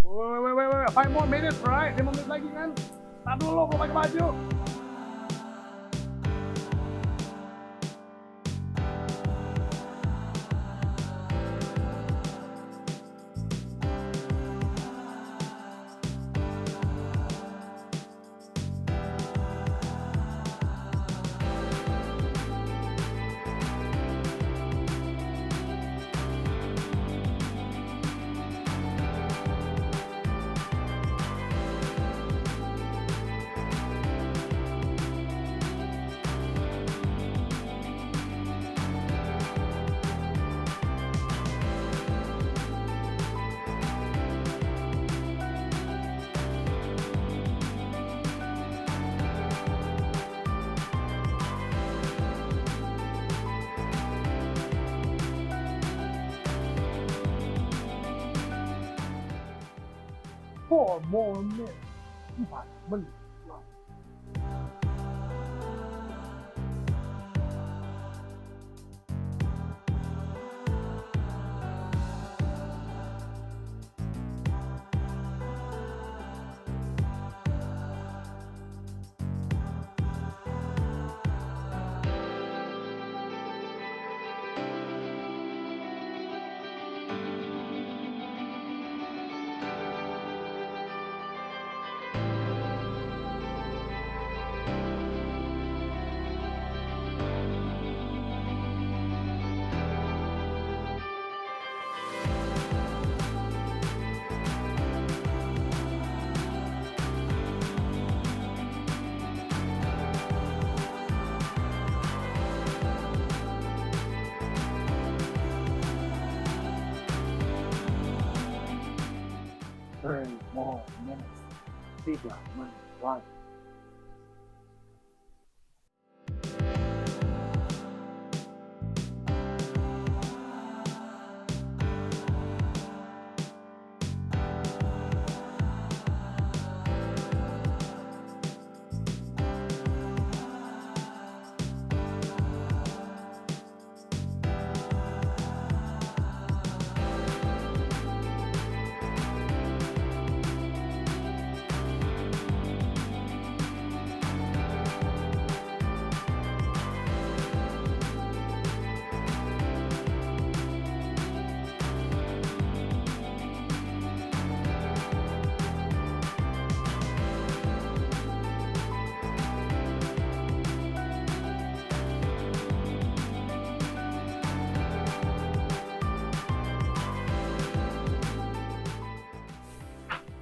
Wait, 5 more minutes, right? 5 menit lagi kan? Tahan dulu, belum pakai baju. Four more minutes. 4 menit lagi. Three more minutes. 3 menit lagi.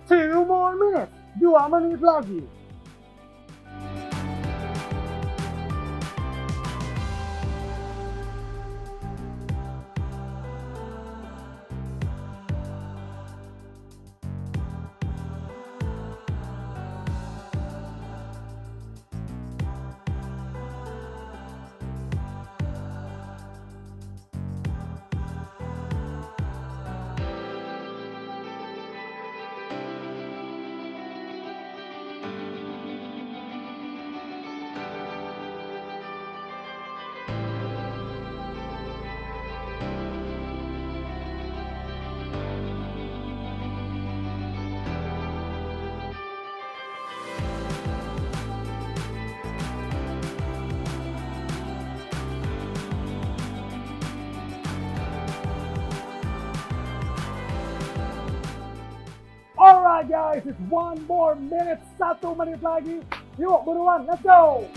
Two more minutes. 2 menit lagi. Alright guys, it's 1 more minute. 1 menit lagi. Yuk buruan, let's go.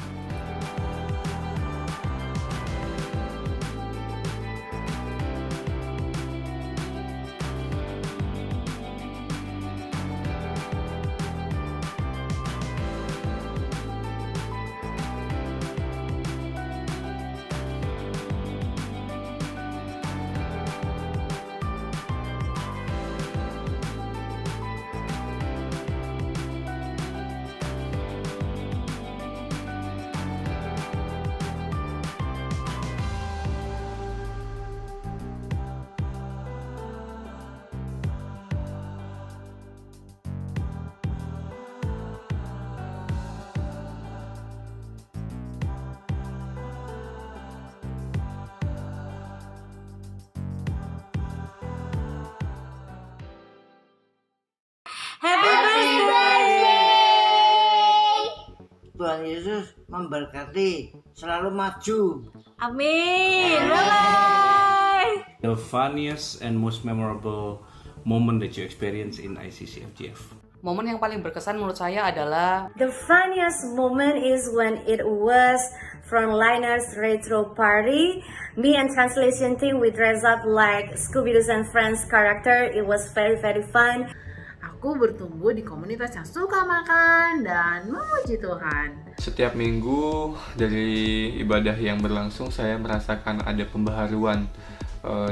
Tuhan Yesus memberkati, selalu maju. Amin. Bye. The funniest and most memorable moment that you experience in ICC FGF? Momen yang paling berkesan menurut saya adalah The funniest moment is when it was Frontliners Retro Party. Me and translation team we dress up like Scooby-Doo and Friends character. It was very fun. Aku bertumbuh di komunitas yang suka makan dan memuji Tuhan. Setiap minggu dari ibadah yang berlangsung, saya merasakan ada pembaharuan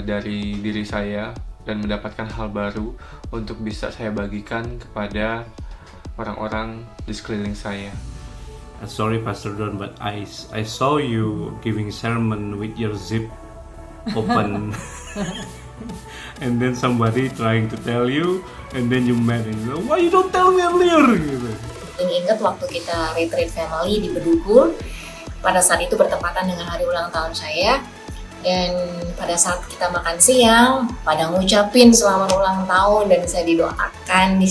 dari diri saya dan mendapatkan hal baru untuk bisa saya bagikan kepada orang-orang di sekeliling saya. Sorry Pastor Don, but I saw you giving sermon with your zip open. And then somebody trying to tell you, and then you mad and you know, why you don't tell me earlier? Gitu. Ingat waktu kita retreat family di Bedugul, pada saat itu bertepatan dengan hari ulang tahun saya, dan pada saat kita makan siang, pada ngucapin selamat ulang tahun dan saya didoakan di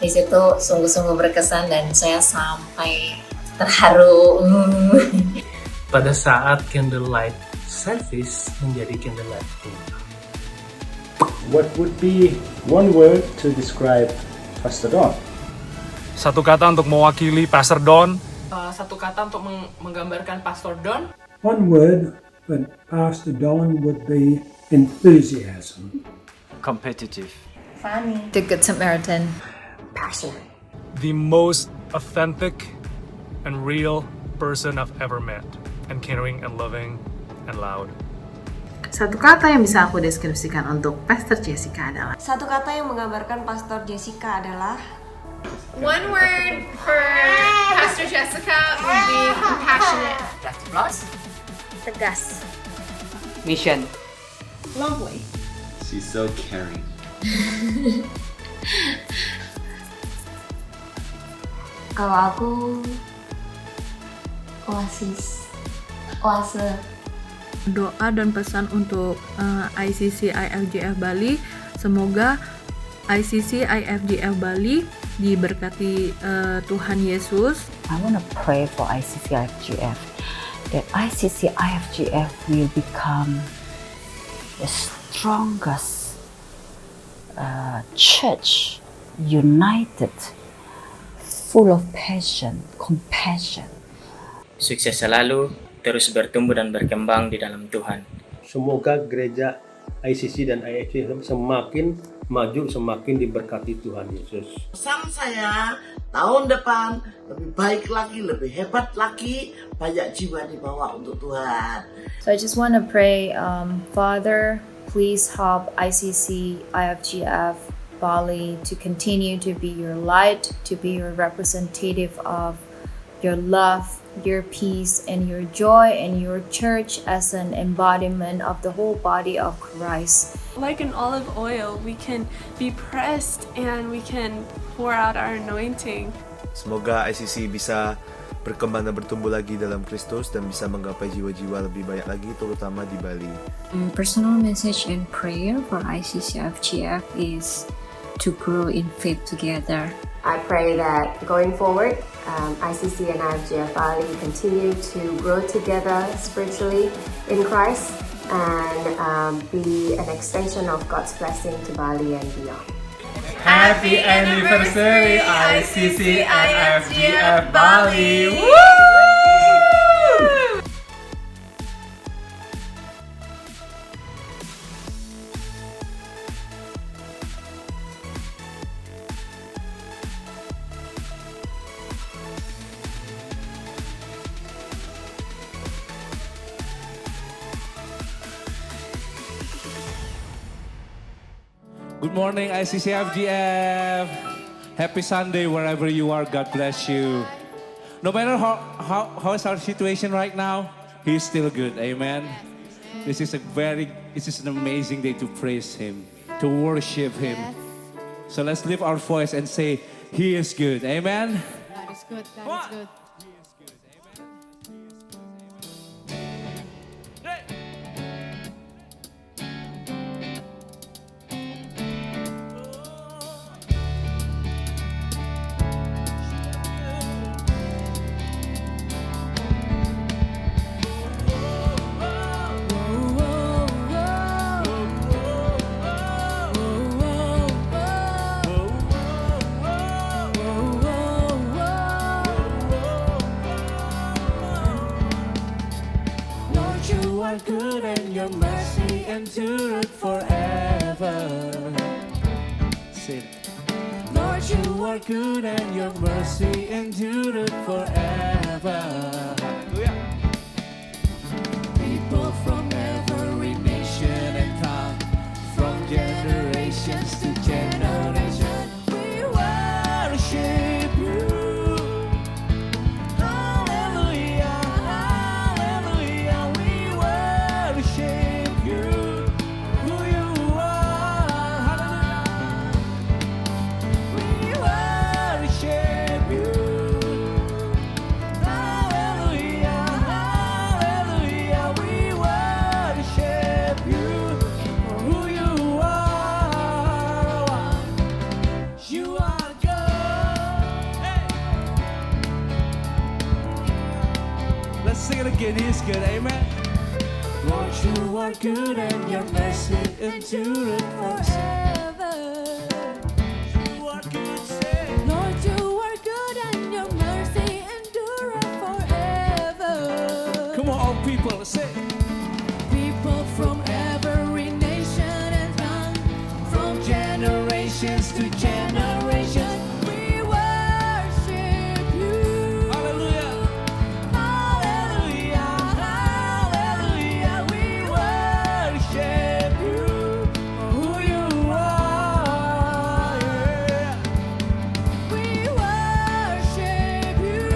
situ sungguh-sungguh berkesan dan saya sampai terharu. Pada saat candlelight service menjadi candlelight dinner. What would be one word to describe Pastor Don? Satu kata untuk mewakili Pastor Don. satu kata untuk menggambarkan Pastor Don. One word for Pastor Don would be enthusiasm. Competitive. Funny. The Good Samaritan. Passionate. The most authentic and real person I've ever met. And caring and loving and loud. Satu kata yang bisa aku deskripsikan untuk Pastor Jessica adalah Satu kata yang menggambarkan Pastor Jessica adalah One word for Pastor Jessica would be compassionate. Plus. Tegas. Mission. lovely. She's so caring. Kalau aku oase. Doa dan pesan untuk ICC IFGF Bali, semoga ICC IFGF Bali diberkati Tuhan Yesus. I want to pray for ICC IFGF that ICC IFGF will become the strongest church, united, full of passion, compassion. Sukses selalu, terus bertumbuh dan berkembang di dalam Tuhan. Semoga gereja ICC dan IFGF semakin maju, semakin diberkati Tuhan Yesus. Pesan saya tahun depan lebih baik lagi, lebih hebat lagi, banyak jiwa dibawa untuk Tuhan. So I just want to pray, Father, please help ICC IFGF Bali to continue to be your light, to be your representative of your love, your peace, and your joy, and your church as an embodiment of the whole body of Christ. Like an olive oil, we can be pressed and we can pour out our anointing. Semoga ICC bisa berkembang dan bertumbuh lagi dalam Kristus dan bisa menggapai jiwa-jiwa lebih banyak lagi, terutama di Bali. Personal message and prayer for ICC FGF is to grow in faith together. I pray that going forward, ICC and IFGF Bali continue to grow together spiritually in Christ and be an extension of God's blessing to Bali and beyond. Happy anniversary ICC and IFGF Bali! Woo! Good morning, ICC FGF. Happy Sunday wherever you are. God bless you. No matter how is our situation right now, He's still good. Amen. This is an amazing day to praise Him, to worship Him. So let's lift our voice and say, He is good. Amen. God is good. God is good. endureth forever. Say it. Lord, you are good and your mercy endureth forever. Hallelujah. People from every nation and tongue, from generations to generation, we worship you. Hallelujah, hallelujah, we worship you. Who you are, hallelujah. We worship you. Hallelujah, hallelujah, we worship you. Who you are. You are good. Hey. Let's sing it again. He's good. Amen. Lord, you are good and your mercy endureth forever. You are good, say. Lord, you are good and your mercy endureth forever. Come on, all people, say. People from every nation and tongue, from generations to generations, we worship you. Hallelujah. Hallelujah, hallelujah, we worship you. Who you are, yeah. We worship you.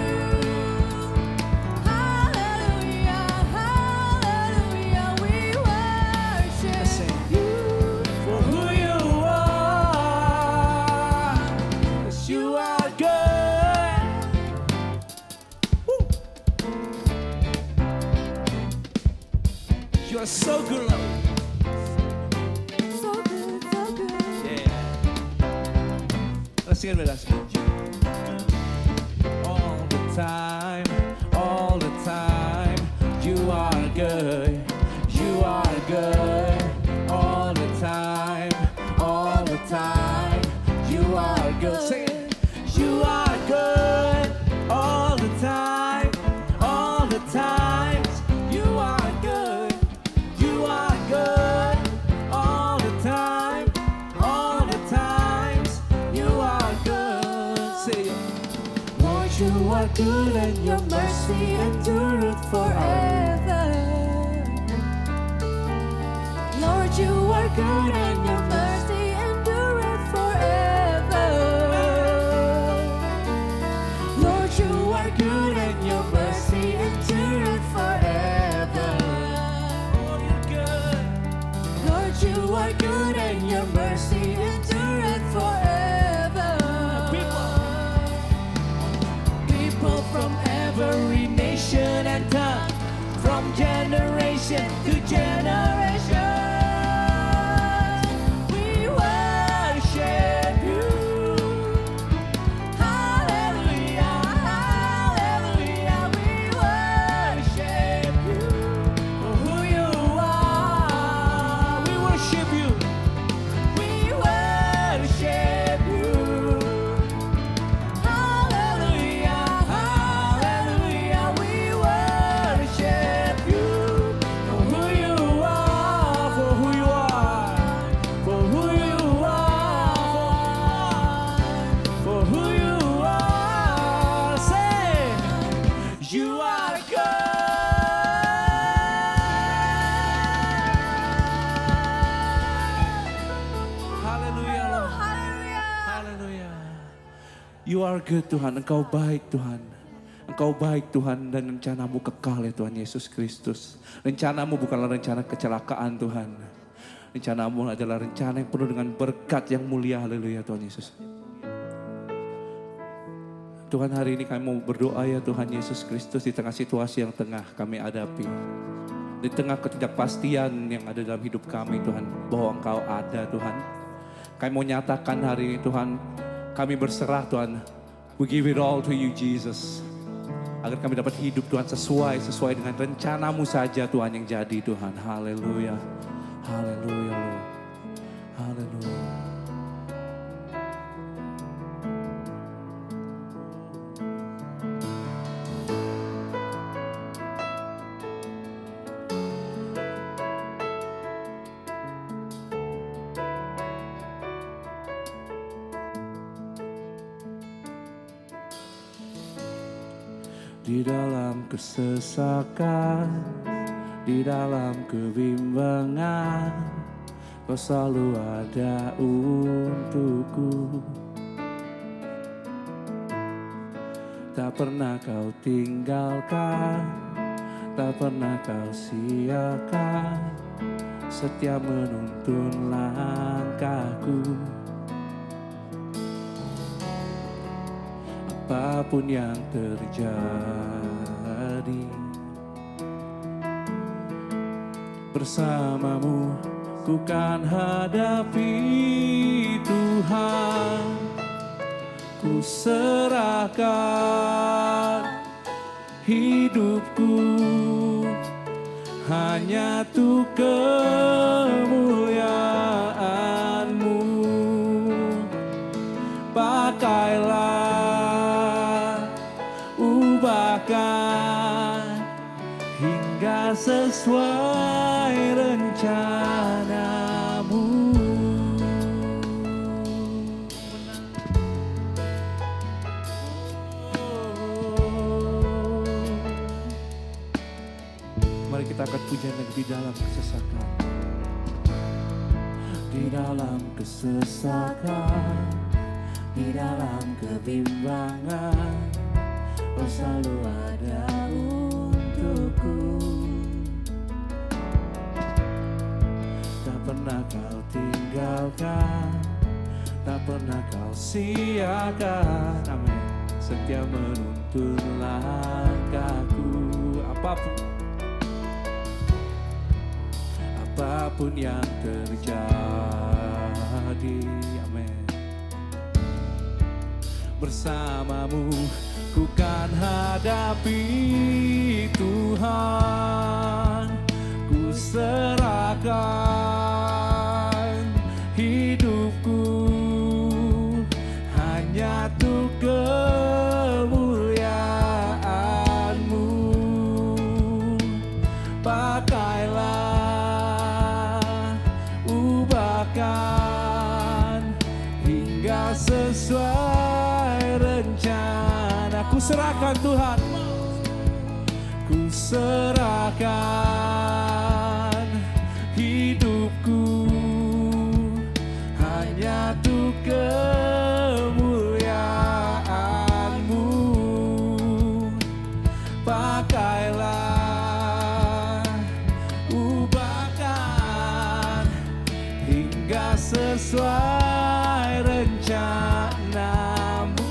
Hallelujah, hallelujah, we worship you. For who you are, 'cause you are good. Woo. You are so good, Lord. So good, so good. Yeah. Let's sing it with us. All the time, you are good. You are good. All the time, you are good. Sing it. You are good. All the time, you are good. You are good. All the time, you are good. Say it. Lord, you are good and your mercy endureth forever. Lord, you are good and your mercy endureth forever. Lord, you are good and your mercy endureth forever. Oh, you're good. Lord, you are good and your mercy endureth forever. People from every nation and tongue, from generation to generation, we worship you. Hallelujah, hallelujah, we worship you. For who you are, We worship you. we worship you. Hallelujah, hallelujah, we worship you. For who you are, for who you are, for who you are, for who you are. Say, you are good. Haleluya, Lord. Haleluya. You are good, Tuhan. Engkau baik, Tuhan. Engkau baik, Tuhan, dan rencanamu kekal ya Tuhan Yesus Kristus. Rencanamu bukanlah rencana kecelakaan, Tuhan. Rencanamu adalah rencana yang penuh dengan berkat yang mulia. Haleluya, Tuhan Yesus. Tuhan, hari ini kami mau berdoa ya Tuhan Yesus Kristus, di tengah situasi yang tengah kami hadapi. Di tengah ketidakpastian yang ada dalam hidup kami, Tuhan, bahwa Engkau ada, Tuhan. Kami mau nyatakan hari ini, Tuhan, kami berserah, Tuhan. We give it all to you, Jesus. Agar kami dapat hidup, Tuhan, sesuai dengan rencanamu saja, Tuhan, yang jadi, Tuhan. Haleluya. Haleluya, Lord. Haleluya. Di dalam kesesakan, di dalam kebimbangan, Kau selalu ada untukku. Tak pernah Kau tinggalkan, tak pernah Kau siakan, setia menuntun langkahku. Apapun yang terjadi, bersamamu ku kan hadapi Tuhan. Ku serahkan hidupku hanya untuk kemuliaan-Mu. Pakailah, ubahkan hingga sesuai rencana-Mu. Mari kita akan pujian di dalam kesesakan. Di dalam kesesakan, di dalam kebimbangan, Kau selalu ada untukku. Tak pernah Kau tinggalkan, tak pernah Kau siakan. Amin. Setia menuntun langkahku. Apapun yang terjadi, amin. Bersamamu ku kan hadapi Tuhan. Ku serahkan hidupku hanya untuk kemuliaan-Mu. Pakailah, ubahkan hingga sesuai rencana. Ku serahkan Tuhan, ku serahkan hidupku hanya untuk kemuliaan-Mu. Pakailah, ubahkan hingga sesuai rencana-Mu.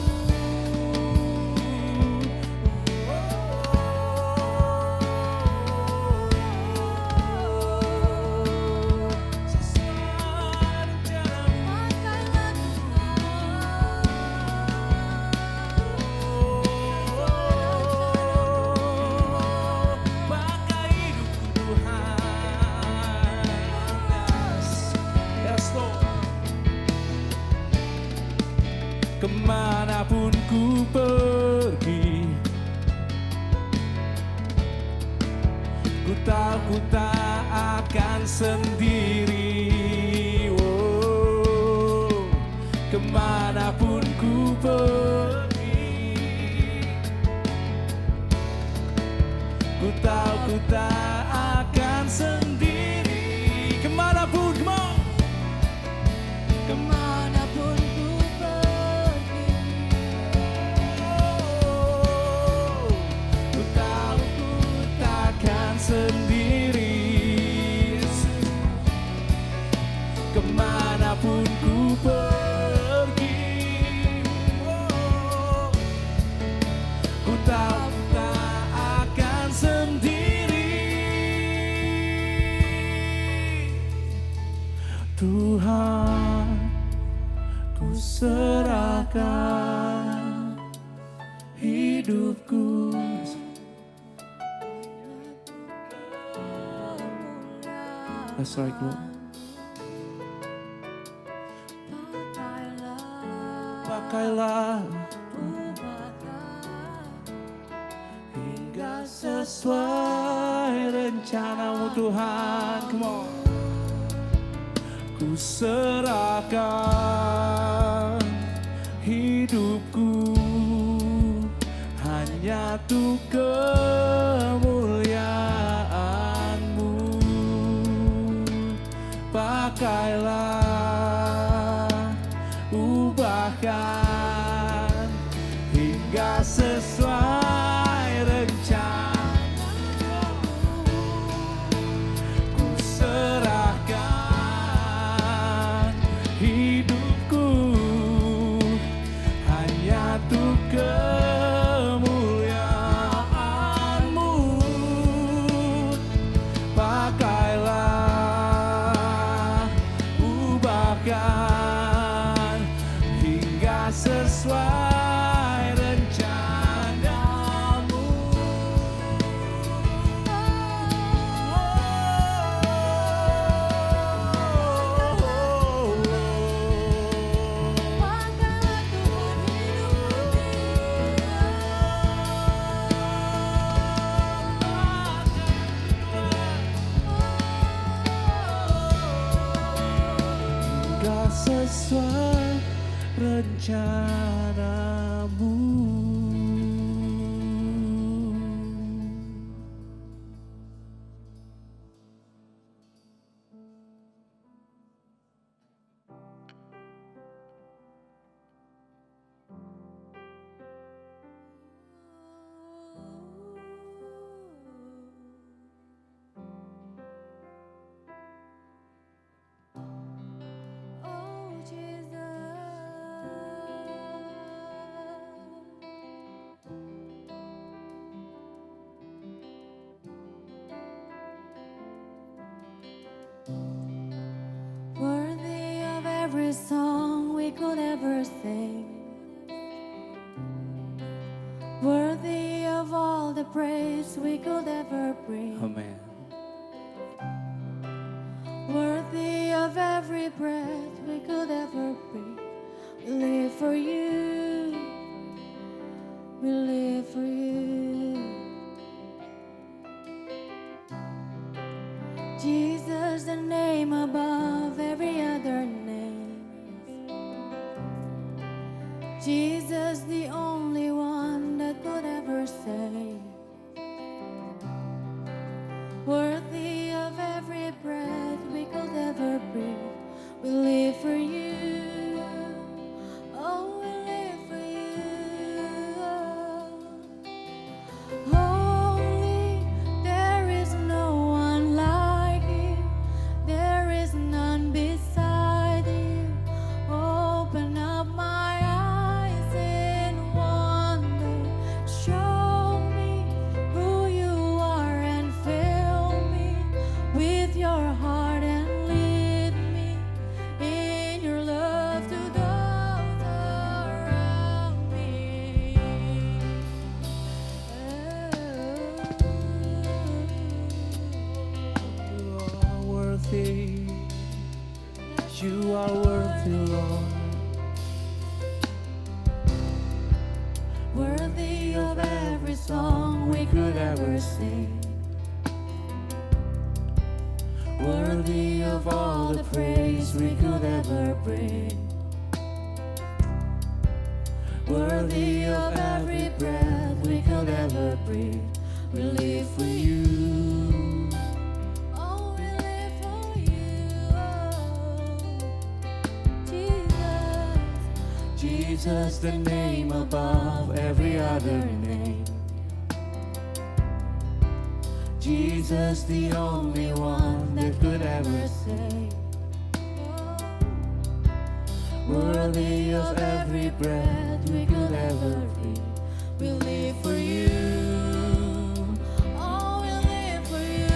Kemanapun ku pergi, ku tahu ku tak akan sendiri. Oh, kemanapun ku pergi, ku tahu ku tak akan sendiri. Kemanapun, come on. Kemanapun ku pergi, ku tahu ku takkan sendiri. Kemanapun ku pergi, ku tahu tak akan sendiri. Tuhan, ku serahkan hidupku. That's right, Lord. Pakailah hingga sesuai rencana-Mu Tuhan. Come on. Ku serahkan hidupku hanya tuh kemuliaan-Mu. Pakailah, ubahkan hingga sesuai rencana. Ku serahkan hidupku hanya tuh kemuliaan-Mu. Pakailah, ubahkan hingga sesuai rencana-Mu. Hingga sesuai rencana-Mu. Worthy of every song we could ever sing, worthy of all the praise we could ever bring, Amen. worthy of every breath we could ever breathe. We live for you, we live for you. Jesus, the name above every other name. Jesus, the only one that could ever save. Worthy of every breath we could ever breathe. We live for you. Oh, we live for you. Holy, there is no one like you. There is none beside you. Open up my eyes in wonder. Show me who you are and fill me with your heart and lead me in your love to those around me. You are worthy. You are worthy, Lord. Worthy of every song we could ever sing, worthy of all the praise we could ever bring, worthy of every breath we could ever breathe. We live for you. Oh, we live for you. Jesus, Jesus, the name above every other name. Jesus, the only one that could ever save. worthy of every breath we could ever breathe. We live for you. Oh, we live for you.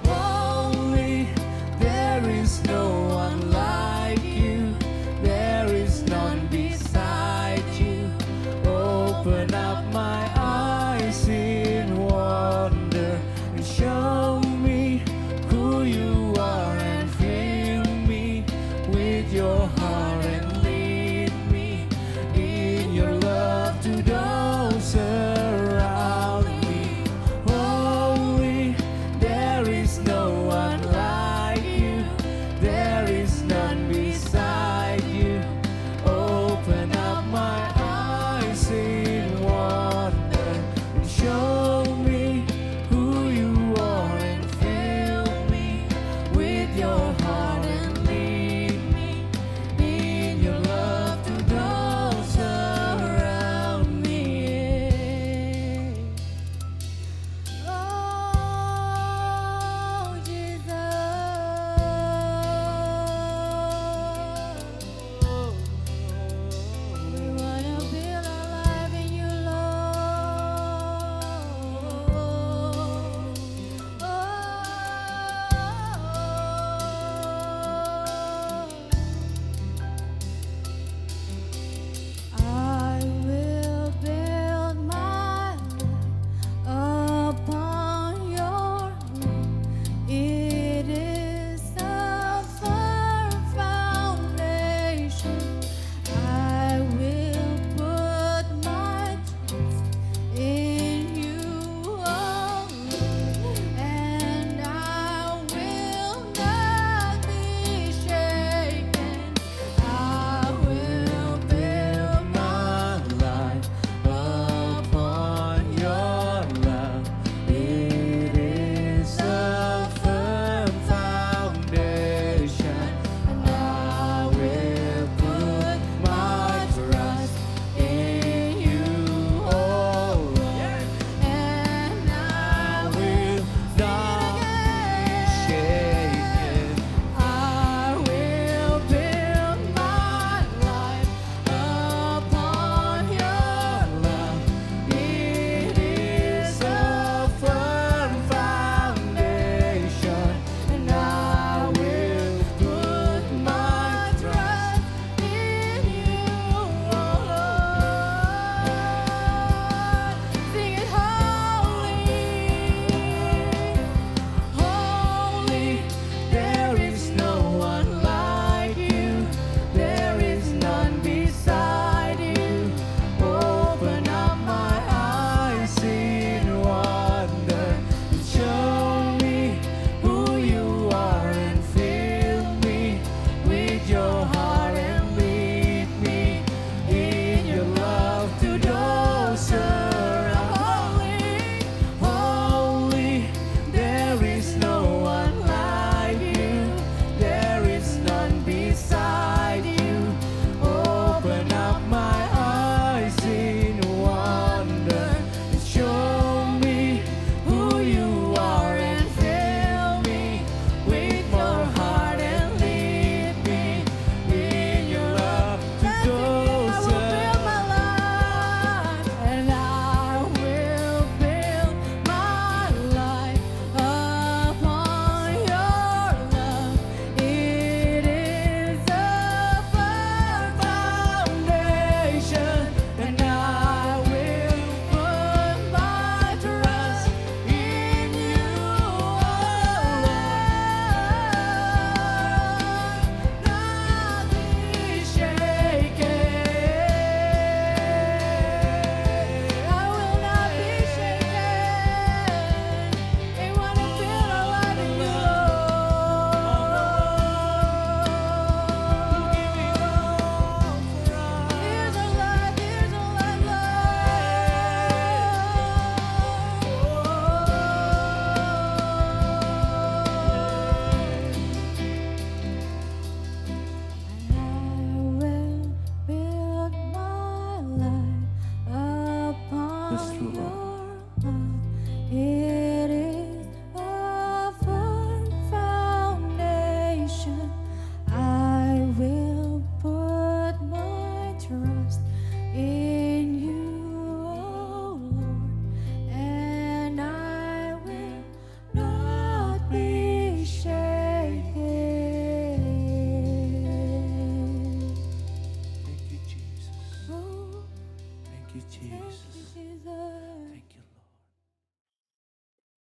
Holy, there is no one like you. There is none beside you. Open up my eyes in wonder and show me who you are and fill me with your heart and lead me in your love to those around me. Holy, there is no one like you. There is none beside you. Open up my eyes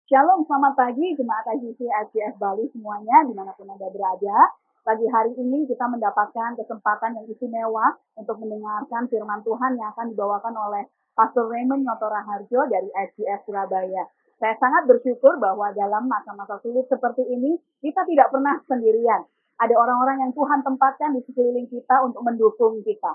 Shalom, selamat pagi Jemaat ICC IFGF Bali semuanya dimanapun Anda berada. Pagi hari ini kita mendapatkan kesempatan yang istimewa untuk mendengarkan firman Tuhan yang akan dibawakan oleh Pastor Raymond Nyoto Raharjo dari IFGF Surabaya. Saya sangat bersyukur bahwa dalam masa-masa sulit seperti ini kita tidak pernah sendirian. Ada orang-orang yang Tuhan tempatkan di sekeliling kita untuk mendukung kita.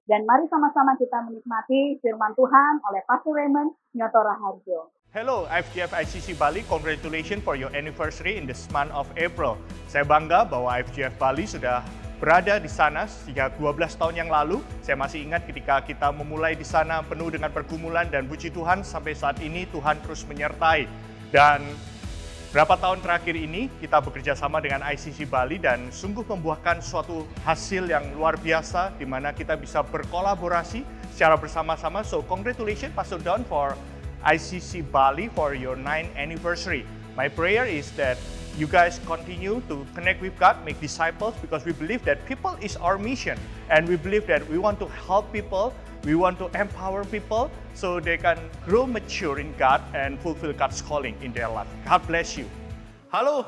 Dan mari sama-sama kita menikmati firman Tuhan oleh Pastor Raymond Nyoto Raharjo. Hello IFGF ICC Bali, congratulations for your anniversary in this month of April. Saya bangga bahwa IFGF Bali sudah berada di sana sejak 12 tahun yang lalu. Saya masih ingat ketika kita memulai di sana penuh dengan pergumulan dan puji Tuhan sampai saat ini Tuhan terus menyertai. Dan berapa tahun terakhir ini kita bekerja sama dengan ICC Bali dan sungguh membuahkan suatu hasil yang luar biasa di mana kita bisa berkolaborasi secara bersama-sama. So congratulations Pastor Don for ICC Bali for your 9th anniversary. My prayer is that you guys continue to connect with God, make disciples, because we believe that people is our mission. And we believe that we want to help people, we want to empower people so they can grow mature in God and fulfill God's calling in their life. God bless you. Halo,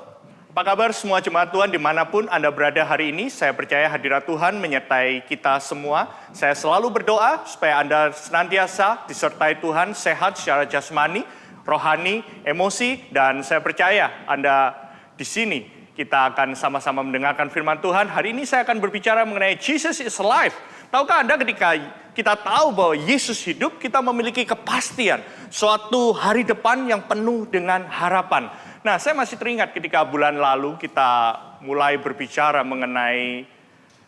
apa kabar semua jemaat Tuhan dimanapun Anda berada hari ini? Saya percaya hadirat Tuhan menyertai kita semua. Saya selalu berdoa supaya Anda senantiasa disertai Tuhan, sehat secara jasmani, rohani, emosi, dan saya percaya Anda di sini kita akan sama-sama mendengarkan firman Tuhan. Hari ini saya akan berbicara mengenai Jesus is alive. Tahukah Anda ketika kita tahu bahwa Yesus hidup, kita memiliki kepastian suatu hari depan yang penuh dengan harapan. Nah, saya masih teringat ketika bulan lalu kita mulai berbicara mengenai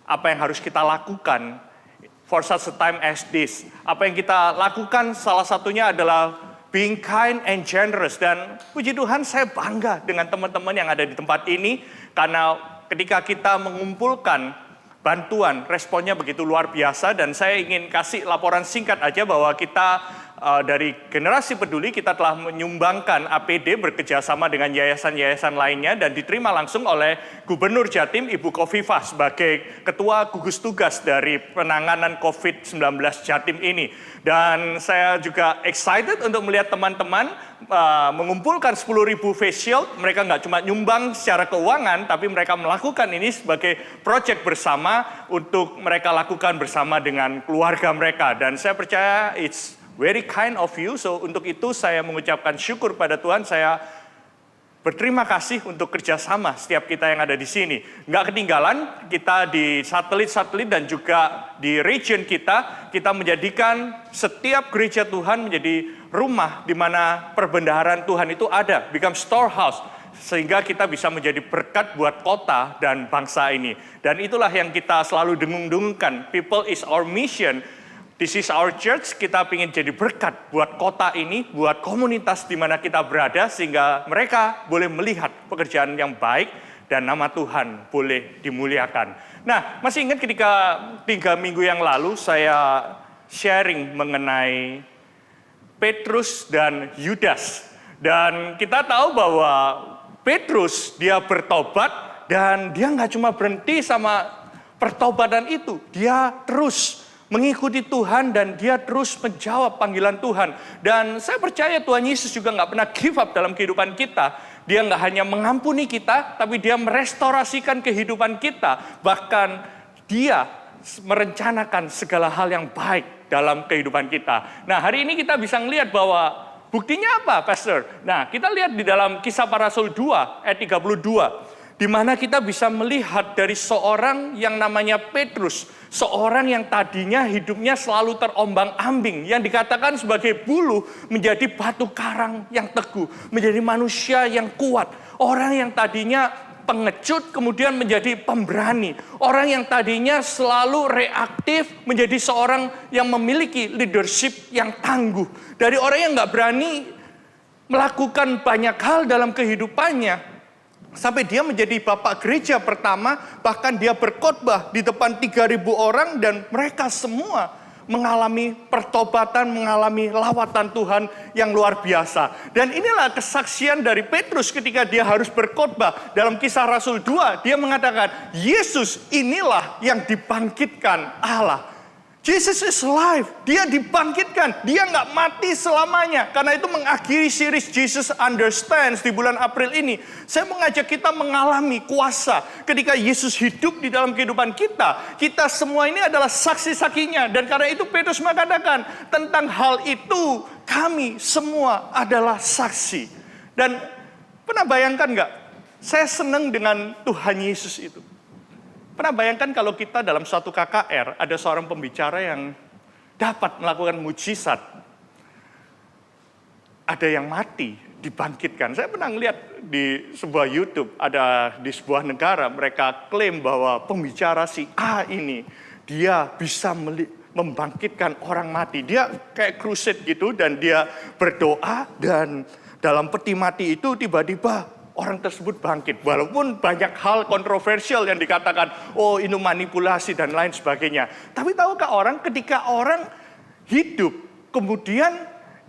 apa yang harus kita lakukan for such a time as this. Apa yang kita lakukan salah satunya adalah being kind and generous. Dan puji Tuhan saya bangga dengan teman-teman yang ada di tempat ini. Karena ketika kita mengumpulkan bantuan, responnya begitu luar biasa. Dan saya ingin kasih laporan singkat aja bahwa kita dari Generasi Peduli kita telah menyumbangkan APD bekerjasama dengan yayasan-yayasan lainnya dan diterima langsung oleh Gubernur Jatim Ibu Khofifah sebagai Ketua Gugus Tugas dari penanganan COVID-19 Jatim ini. Dan saya juga excited untuk melihat teman-teman mengumpulkan 10.000 face shield. Mereka nggak cuma nyumbang secara keuangan, tapi mereka melakukan ini sebagai project bersama untuk mereka lakukan bersama dengan keluarga mereka. Dan saya percaya it's very kind of you. So untuk itu saya mengucapkan syukur pada Tuhan. Saya berterima kasih untuk kerjasama setiap kita yang ada di sini. Nggak ketinggalan kita di satelit-satelit dan juga di region kita menjadikan setiap gereja Tuhan menjadi rumah di mana perbendaharaan Tuhan itu ada, become storehouse. Sehingga kita bisa menjadi berkat buat kota dan bangsa ini. Dan itulah yang kita selalu dengung-dengungkan. People is our mission. This is our church, kita ingin jadi berkat buat kota ini, buat komunitas di mana kita berada, sehingga mereka boleh melihat pekerjaan yang baik dan nama Tuhan boleh dimuliakan. Nah, masih ingat ketika 3 minggu yang lalu saya sharing mengenai Petrus dan Yudas. Dan kita tahu bahwa Petrus dia bertobat dan dia nggak cuma berhenti sama pertobatan itu, dia terus mengikuti Tuhan dan dia terus menjawab panggilan Tuhan. Dan saya percaya Tuhan Yesus juga nggak pernah give up dalam kehidupan kita. Dia nggak hanya mengampuni kita, tapi dia merestorasikan kehidupan kita. Bahkan dia merencanakan segala hal yang baik dalam kehidupan kita. Nah, hari ini kita bisa melihat bahwa buktinya apa, Pastor? Nah, kita lihat di dalam Kisah Para Rasul 2 ayat 32. Di mana kita bisa melihat dari seorang yang namanya Petrus, seorang yang tadinya hidupnya selalu terombang-ambing, yang dikatakan sebagai buluh menjadi batu karang yang teguh, menjadi manusia yang kuat, orang yang tadinya pengecut kemudian menjadi pemberani, orang yang tadinya selalu reaktif menjadi seorang yang memiliki leadership yang tangguh, dari orang yang nggak berani melakukan banyak hal dalam kehidupannya. Sampai dia menjadi bapak gereja pertama, bahkan dia berkhotbah di depan 3.000 orang dan mereka semua mengalami pertobatan, mengalami lawatan Tuhan yang luar biasa. Dan inilah kesaksian dari Petrus ketika dia harus berkhotbah. Dalam Kisah Rasul 2, dia mengatakan, Yesus inilah yang dibangkitkan Allah. Jesus is alive. Dia dibangkitkan. Dia nggak mati selamanya. Karena itu mengakhiri series Jesus Understands di bulan April ini. Saya mengajak kita mengalami kuasa. Ketika Yesus hidup di dalam kehidupan kita. Kita semua ini adalah saksi-saksinya. Dan karena itu Petrus mengatakan tentang hal itu kami semua adalah saksi. Dan pernah bayangkan nggak? Saya senang dengan Tuhan Yesus itu. Pernah bayangkan kalau kita dalam suatu KKR ada seorang pembicara yang dapat melakukan mujizat. Ada yang mati, dibangkitkan. Saya pernah lihat di sebuah YouTube, ada di sebuah negara, mereka klaim bahwa pembicara si A ini, dia bisa membangkitkan orang mati. Dia kayak crusade gitu, dan dia berdoa, dan dalam peti mati itu tiba-tiba orang tersebut bangkit. Walaupun banyak hal kontroversial yang dikatakan, oh ini manipulasi dan lain sebagainya. Tapi tahukah orang, ketika orang hidup, kemudian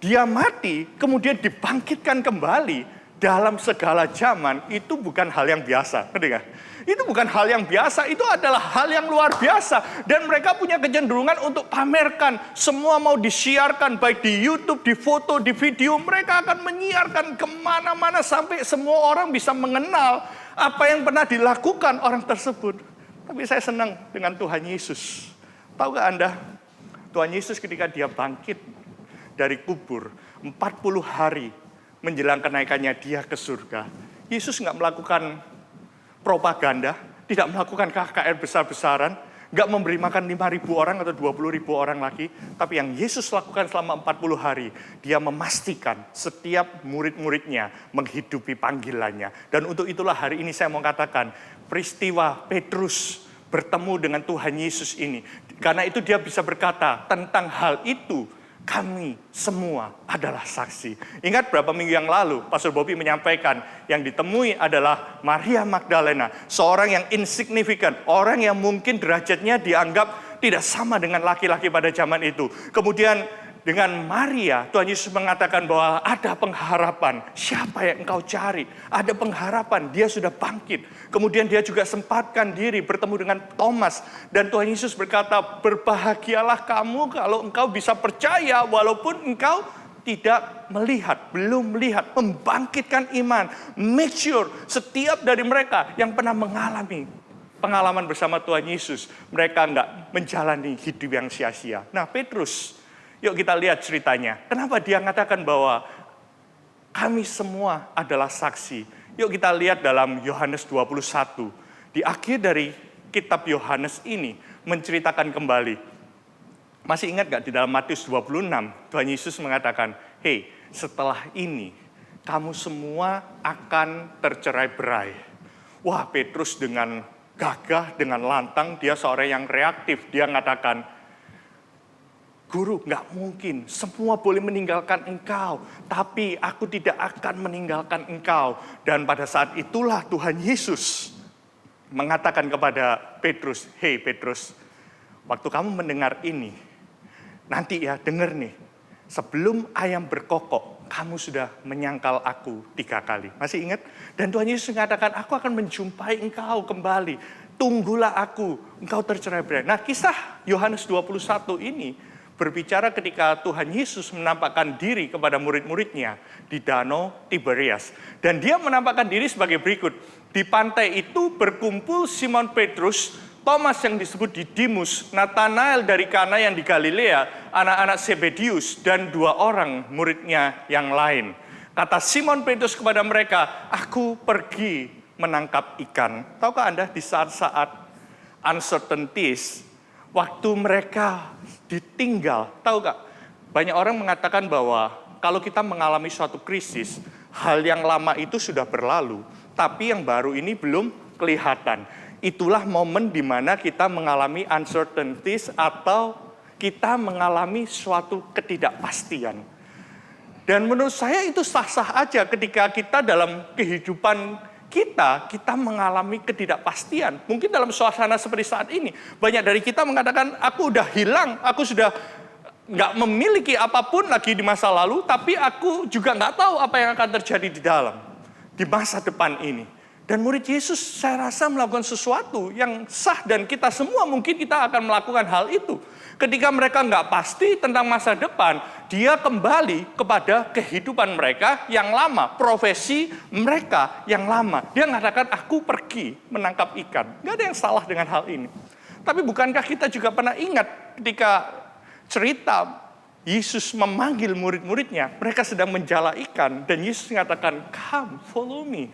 dia mati, kemudian dibangkitkan kembali dalam segala zaman, itu bukan hal yang biasa. Ngerti nggak? Itu bukan hal yang biasa, itu adalah hal yang luar biasa. Dan mereka punya kecenderungan untuk pamerkan. Semua mau disiarkan, baik di YouTube, di foto, di video. Mereka akan menyiarkan kemana-mana sampai semua orang bisa mengenal apa yang pernah dilakukan orang tersebut. Tapi saya senang dengan Tuhan Yesus. Tahukah Anda, Tuhan Yesus ketika dia bangkit dari kubur, 40 hari menjelang kenaikannya dia ke surga. Yesus nggak melakukan propaganda, tidak melakukan KKR besar-besaran, nggak memberi makan 5.000 orang atau 20.000 orang lagi. Tapi yang Yesus lakukan selama 40 hari, dia memastikan setiap murid-muridnya menghidupi panggilannya. Dan untuk itulah hari ini saya mau katakan, peristiwa Petrus bertemu dengan Tuhan Yesus ini. Karena itu dia bisa berkata tentang hal itu, kami semua adalah saksi. Ingat berapa minggu yang lalu, Pastor Bobby menyampaikan yang ditemui adalah Maria Magdalena. Seorang yang insignifikan, orang yang mungkin derajatnya dianggap tidak sama dengan laki-laki pada zaman itu. Kemudian dengan Maria, Tuhan Yesus mengatakan bahwa ada pengharapan. Siapa yang engkau cari? Ada pengharapan, dia sudah bangkit. Kemudian dia juga sempatkan diri bertemu dengan Thomas. Dan Tuhan Yesus berkata, berbahagialah kamu kalau engkau bisa percaya walaupun engkau tidak melihat, belum melihat. Membangkitkan iman. Make sure setiap dari mereka yang pernah mengalami pengalaman bersama Tuhan Yesus, mereka enggak menjalani hidup yang sia-sia. Nah, Petrus, yuk kita lihat ceritanya. Kenapa dia mengatakan bahwa kami semua adalah saksi. Yuk kita lihat dalam Yohanes 21. Di akhir dari kitab Yohanes ini menceritakan kembali. Masih ingat gak di dalam Matius 26, Tuhan Yesus mengatakan, hey, setelah ini kamu semua akan tercerai-berai. Wah, Petrus dengan gagah, dengan lantang, dia seorang yang reaktif. Dia mengatakan, Guru, nggak mungkin. Semua boleh meninggalkan engkau. Tapi aku tidak akan meninggalkan engkau. Dan pada saat itulah Tuhan Yesus mengatakan kepada Petrus, hey Petrus, waktu kamu mendengar ini, nanti ya dengar nih, sebelum ayam berkokok, kamu sudah menyangkal aku 3 kali. Masih ingat? Dan Tuhan Yesus mengatakan, aku akan menjumpai engkau kembali. Tunggulah aku, engkau tercerai-berai. Nah, kisah Yohanes 21 ini berbicara ketika Tuhan Yesus menampakkan diri kepada murid-muridnya di Danau Tiberias. Dan dia menampakkan diri sebagai berikut. Di pantai itu berkumpul Simon Petrus, Thomas yang disebut Didimus, Nathanael dari Kana yang di Galilea, anak-anak Zebedius, dan 2 orang muridnya yang lain. Kata Simon Petrus kepada mereka, aku pergi menangkap ikan. Tahukah Anda di saat-saat uncertainties, waktu mereka ditinggal, tahu gak? Banyak orang mengatakan bahwa kalau kita mengalami suatu krisis, hal yang lama itu sudah berlalu, tapi yang baru ini belum kelihatan. Itulah momen di mana kita mengalami uncertainties atau kita mengalami suatu ketidakpastian. Dan menurut saya itu sah-sah aja ketika kita dalam kehidupan kita mengalami ketidakpastian. Mungkin dalam suasana seperti saat ini, banyak dari kita mengatakan, aku udah hilang, aku sudah nggak memiliki apapun lagi di masa lalu, tapi aku juga nggak tahu apa yang akan terjadi di masa depan ini. Dan murid Yesus saya rasa melakukan sesuatu yang sah dan kita semua mungkin kita akan melakukan hal itu. Ketika mereka nggak pasti tentang masa depan, dia kembali kepada kehidupan mereka yang lama, profesi mereka yang lama. Dia mengatakan, aku pergi menangkap ikan. Nggak ada yang salah dengan hal ini. Tapi bukankah kita juga pernah ingat ketika cerita Yesus memanggil murid-muridnya, mereka sedang menjala ikan, dan Yesus mengatakan, come, follow me.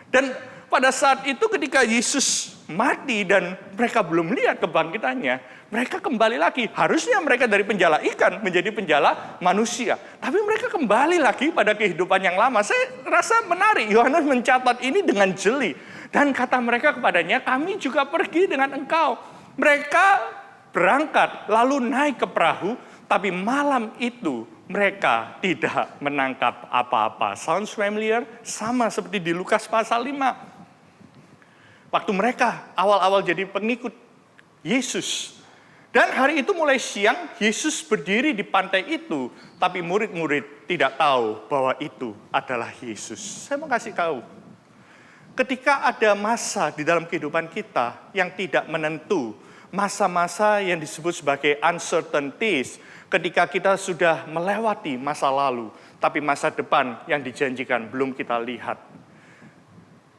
Dan pada saat itu ketika Yesus mati dan mereka belum lihat kebangkitannya, mereka kembali lagi. Harusnya mereka dari penjala ikan menjadi penjala manusia. Tapi mereka kembali lagi pada kehidupan yang lama. Saya rasa menarik, Yohanes mencatat ini dengan jeli. Dan kata mereka kepadanya, kami juga pergi dengan engkau. Mereka berangkat lalu naik ke perahu, tapi malam itu mereka tidak menangkap apa-apa. Sounds familiar? Sama seperti di Lukas pasal 5. Waktu mereka awal-awal jadi pengikut Yesus. Dan hari itu mulai siang, Yesus berdiri di pantai itu. Tapi murid-murid tidak tahu bahwa itu adalah Yesus. Saya mau kasih tahu. Ketika ada masa di dalam kehidupan kita yang tidak menentu, masa-masa yang disebut sebagai uncertainties, ketika kita sudah melewati masa lalu, tapi masa depan yang dijanjikan belum kita lihat.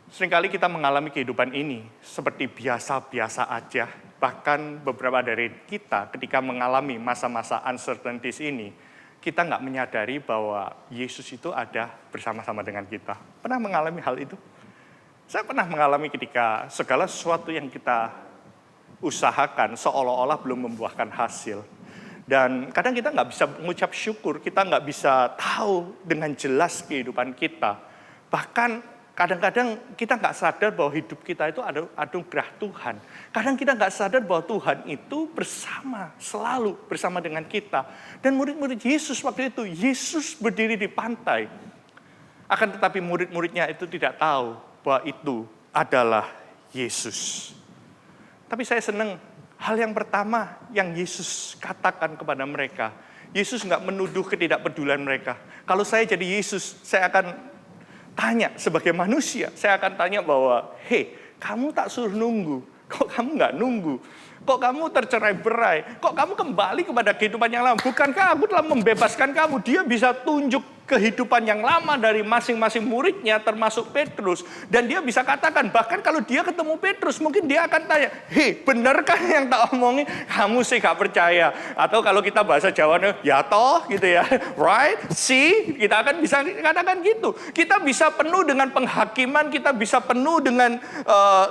Seringkali kita mengalami kehidupan ini seperti biasa-biasa aja. Bahkan beberapa dari kita ketika mengalami masa-masa uncertainties ini, kita nggak menyadari bahwa Yesus itu ada bersama-sama dengan kita. Pernah mengalami hal itu? Saya pernah mengalami ketika segala sesuatu yang kita usahakan seolah-olah belum membuahkan hasil. Dan kadang kita nggak bisa mengucap syukur, kita nggak bisa tahu dengan jelas kehidupan kita. Bahkan kadang-kadang kita nggak sadar bahwa hidup kita itu ada anugerah Tuhan. Kadang kita nggak sadar bahwa Tuhan itu selalu bersama dengan kita. Dan murid-murid Yesus waktu itu, Yesus berdiri di pantai. Akan tetapi murid-muridnya itu tidak tahu bahwa itu adalah Yesus. Tapi saya senang. Hal yang pertama yang Yesus katakan kepada mereka, Yesus nggak menuduh ketidakpedulian mereka. Kalau saya jadi Yesus, saya akan tanya sebagai manusia, saya akan tanya bahwa, hei, kamu tak suruh nunggu, kok kamu nggak nunggu? Kok kamu tercerai-berai? Kok kamu kembali kepada kehidupan yang lama? Bukankah aku telah membebaskan kamu? Dia bisa tunjuk kehidupan yang lama dari masing-masing muridnya, termasuk Petrus. Dan dia bisa katakan, bahkan kalau dia ketemu Petrus, mungkin dia akan tanya, hei, benarkah yang tak omongin? Kamu sih gak percaya. Atau kalau kita bahasa Jawanya, ya toh, gitu ya. Right? See? Kita akan bisa katakan gitu. Kita bisa penuh dengan penghakiman, kita bisa penuh dengan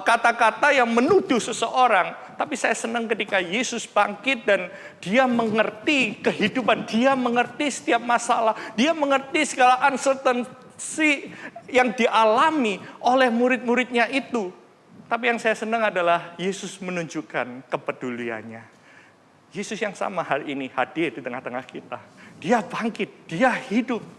kata-kata yang menuduh seseorang. Tapi saya senang ketika Yesus bangkit dan dia mengerti kehidupan, dia mengerti setiap masalah, dia mengerti segala uncertainty yang dialami oleh murid-muridnya itu. Tapi yang saya senang adalah Yesus menunjukkan kepeduliannya. Yesus yang sama hari ini hadir di tengah-tengah kita. Dia bangkit, dia hidup.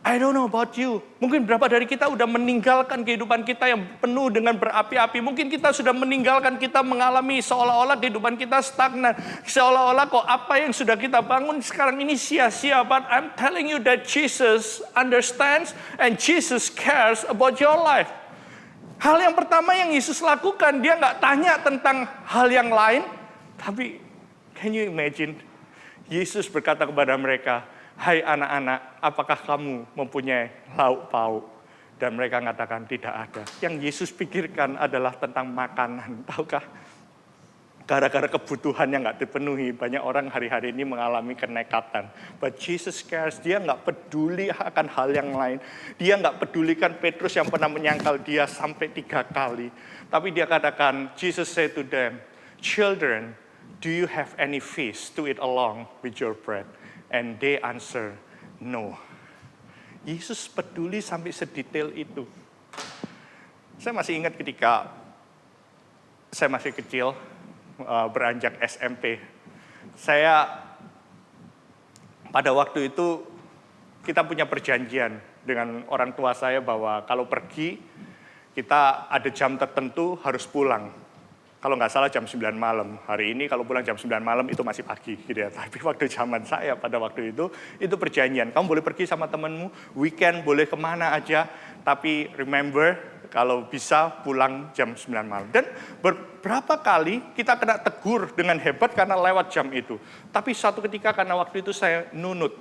I don't know about you. Mungkin berapa dari kita sudah meninggalkan kehidupan kita yang penuh dengan berapi-api. Mungkin kita sudah meninggalkan, kita mengalami seolah-olah kehidupan kita stagnan. Seolah-olah kok apa yang sudah kita bangun sekarang ini sia-sia. But I'm telling you that Jesus understands and Jesus cares about your life. Hal yang pertama yang Yesus lakukan, dia nggak tanya tentang hal yang lain. Tapi can you imagine? Yesus berkata kepada mereka, hai anak-anak, apakah kamu mempunyai lauk pauk? Dan mereka mengatakan tidak ada. Yang Yesus pikirkan adalah tentang makanan. Tahukah? Gara-gara kebutuhan yang nggak dipenuhi, banyak orang hari-hari ini mengalami kenekatan. But Jesus cares, dia nggak peduli akan hal yang lain. Dia nggak pedulikan Petrus yang pernah menyangkal dia sampai 3 kali. Tapi dia katakan, Jesus said to them, children, do you have any fish to eat along with your bread? And they answer, no. Yesus peduli sampai sedetail itu. Saya masih ingat ketika saya masih kecil, beranjak SMP. Saya pada waktu itu kita punya perjanjian dengan orang tua saya bahwa kalau pergi kita ada jam tertentu harus pulang. Kalau nggak salah jam 9 malam. Hari ini kalau pulang jam 9 malam itu masih pagi gitu ya. Tapi waktu zaman saya pada waktu itu perjanjian. Kamu boleh pergi sama temanmu, weekend boleh kemana aja. Tapi remember, kalau bisa pulang jam 9 malam. Dan beberapa kali kita kena tegur dengan hebat karena lewat jam itu. Tapi suatu ketika karena waktu itu saya nunut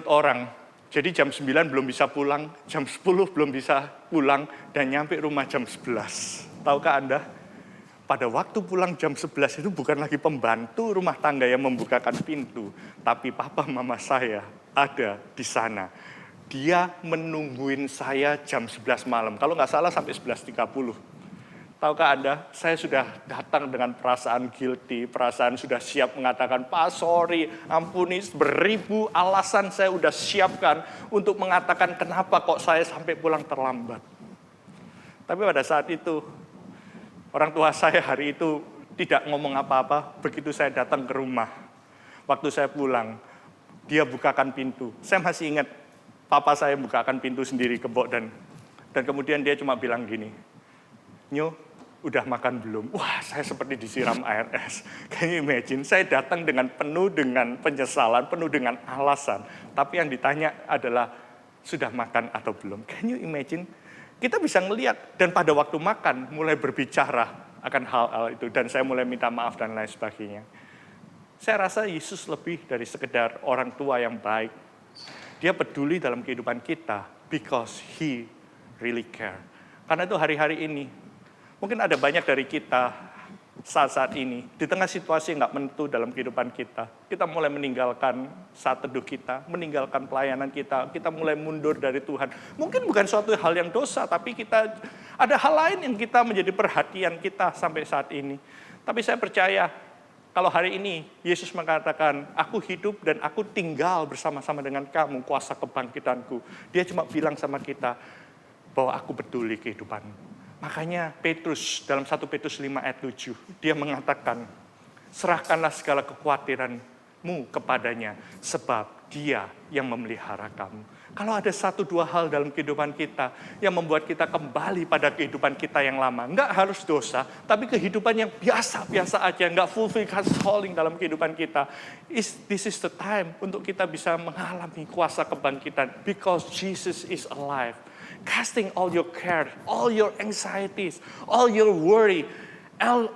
orang. Jadi jam 9 belum bisa pulang, jam 10 belum bisa pulang, dan nyampe rumah jam 11. Tahukah Anda? Pada waktu pulang jam 11 itu bukan lagi pembantu rumah tangga yang membukakan pintu, tapi papa mama saya ada di sana. Dia menungguin saya jam 11 malam, kalau nggak salah sampai 11.30. Tahukah Anda, saya sudah datang dengan perasaan guilty, perasaan sudah siap mengatakan, Pak sorry, ampuni, beribu alasan saya sudah siapkan untuk mengatakan kenapa kok saya sampai pulang terlambat. Tapi pada saat itu, orang tua saya hari itu tidak ngomong apa-apa, begitu saya datang ke rumah. Waktu saya pulang, dia bukakan pintu. Saya masih ingat, papa saya bukakan pintu sendiri kebok dan kemudian dia cuma bilang gini, Nyo, udah makan belum? Wah, saya seperti disiram air es. Can you imagine? Saya datang dengan penuh dengan penyesalan, penuh dengan alasan. Tapi yang ditanya adalah, sudah makan atau belum? Can you imagine? Kita bisa ngelihat, dan pada waktu makan mulai berbicara akan hal-hal itu. Dan saya mulai minta maaf dan lain sebagainya. Saya rasa Yesus lebih dari sekedar orang tua yang baik. Dia peduli dalam kehidupan kita because He really care. Karena itu hari-hari ini, mungkin ada banyak dari kita saat-saat ini, di tengah situasi yang nggak menentu dalam kehidupan kita mulai meninggalkan saat teduh kita, meninggalkan pelayanan kita mulai mundur dari Tuhan. Mungkin bukan suatu hal yang dosa, tapi kita ada hal lain yang kita menjadi perhatian kita sampai saat ini. Tapi saya percaya, kalau hari ini Yesus mengatakan, aku hidup dan aku tinggal bersama-sama dengan kamu, kuasa kebangkitanku. Dia cuma bilang sama kita, bahwa aku peduli kehidupanmu. Makanya Petrus dalam 1 Petrus 5 ayat 7, dia mengatakan, serahkanlah segala kekhawatiranmu kepadanya, sebab dia yang memelihara kamu. Kalau ada 1-2 hal dalam kehidupan kita yang membuat kita kembali pada kehidupan kita yang lama, enggak harus dosa, tapi kehidupan yang biasa-biasa aja, enggak fulfill God's calling dalam kehidupan kita, this is the time untuk kita bisa mengalami kuasa kebangkitan, because Jesus is alive. Casting all your care, all your anxieties, all your worry,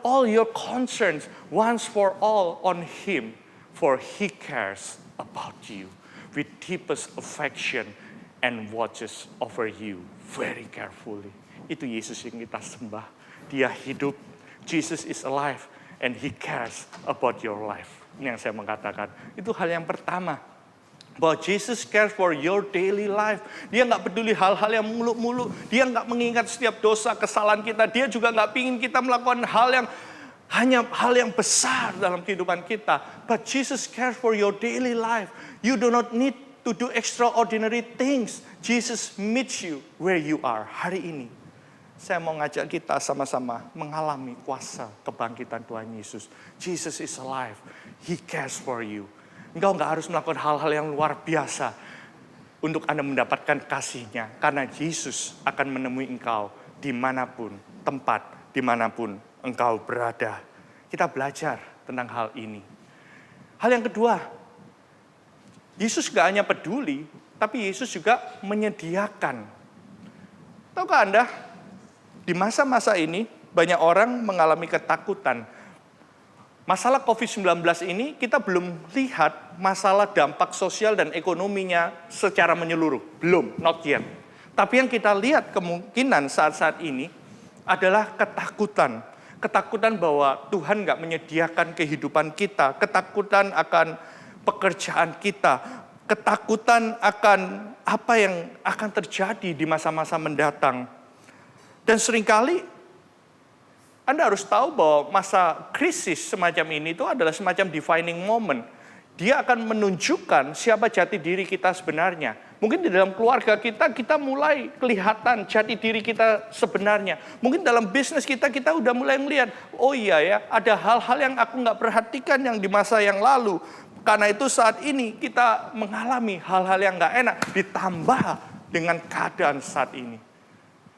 all your concerns once for all on Him. For He cares about you with deepest affection and watches over you very carefully. Itu Yesus yang kita sembah. Dia hidup, Jesus is alive, and He cares about your life. Ini yang saya mengatakan. Itu hal yang pertama. Bahwa Jesus cares for your daily life. Dia nggak peduli hal-hal yang muluk-muluk. Dia nggak mengingat setiap dosa, kesalahan kita. Dia juga nggak ingin kita melakukan hanya hal yang besar dalam kehidupan kita. But Jesus cares for your daily life. You do not need to do extraordinary things. Jesus meets you where you are. Hari ini, saya mau ngajak kita sama-sama mengalami kuasa kebangkitan Tuhan Yesus. Jesus is alive. He cares for you. Engkau nggak harus melakukan hal-hal yang luar biasa untuk Anda mendapatkan kasih-Nya. Karena Yesus akan menemui engkau dimanapun, tempat dimanapun engkau berada. Kita belajar tentang hal ini. Hal yang kedua, Yesus nggak hanya peduli, tapi Yesus juga menyediakan. Tahukah Anda, di masa-masa ini banyak orang mengalami ketakutan. Masalah COVID-19 ini kita belum lihat masalah dampak sosial dan ekonominya secara menyeluruh. Belum, not yet. Tapi yang kita lihat kemungkinan saat-saat ini adalah ketakutan. Ketakutan bahwa Tuhan nggak menyediakan kehidupan kita. Ketakutan akan pekerjaan kita. Ketakutan akan apa yang akan terjadi di masa-masa mendatang. Dan seringkali Anda harus tahu bahwa masa krisis semacam ini itu adalah semacam defining moment. Dia akan menunjukkan siapa jati diri kita sebenarnya. Mungkin di dalam keluarga kita mulai kelihatan jati diri kita sebenarnya. Mungkin dalam bisnis kita udah mulai melihat, oh iya ya, ada hal-hal yang aku nggak perhatikan yang di masa yang lalu. Karena itu saat ini kita mengalami hal-hal yang nggak enak, ditambah dengan keadaan saat ini.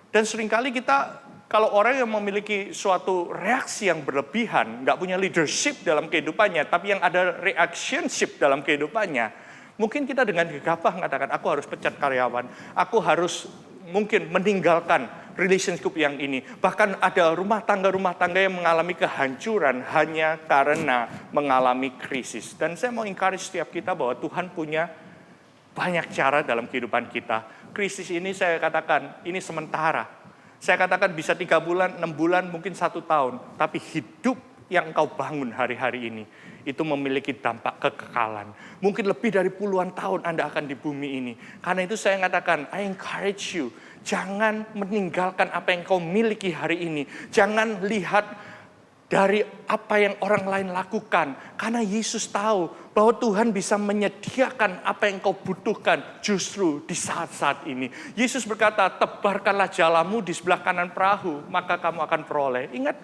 Dan seringkali kita, kalau orang yang memiliki suatu reaksi yang berlebihan, nggak punya leadership dalam kehidupannya, tapi yang ada reactionship dalam kehidupannya, mungkin kita dengan gegabah mengatakan, aku harus pecat karyawan, aku harus mungkin meninggalkan relationship yang ini. Bahkan ada rumah tangga yang mengalami kehancuran hanya karena mengalami krisis. Dan saya mau encourage setiap kita bahwa Tuhan punya banyak cara dalam kehidupan kita. Krisis ini saya katakan, ini sementara. Saya katakan bisa 3 bulan, 6 bulan, mungkin 1 tahun. Tapi hidup yang engkau bangun hari-hari ini, itu memiliki dampak kekekalan. Mungkin lebih dari puluhan tahun Anda akan di bumi ini. Karena itu saya katakan, I encourage you, jangan meninggalkan apa yang kau miliki hari ini. Jangan lihat dari apa yang orang lain lakukan. Karena Yesus tahu bahwa Tuhan bisa menyediakan apa yang kau butuhkan justru di saat-saat ini. Yesus berkata, tebarkanlah jalamu di sebelah kanan perahu, maka kamu akan peroleh. Ingat,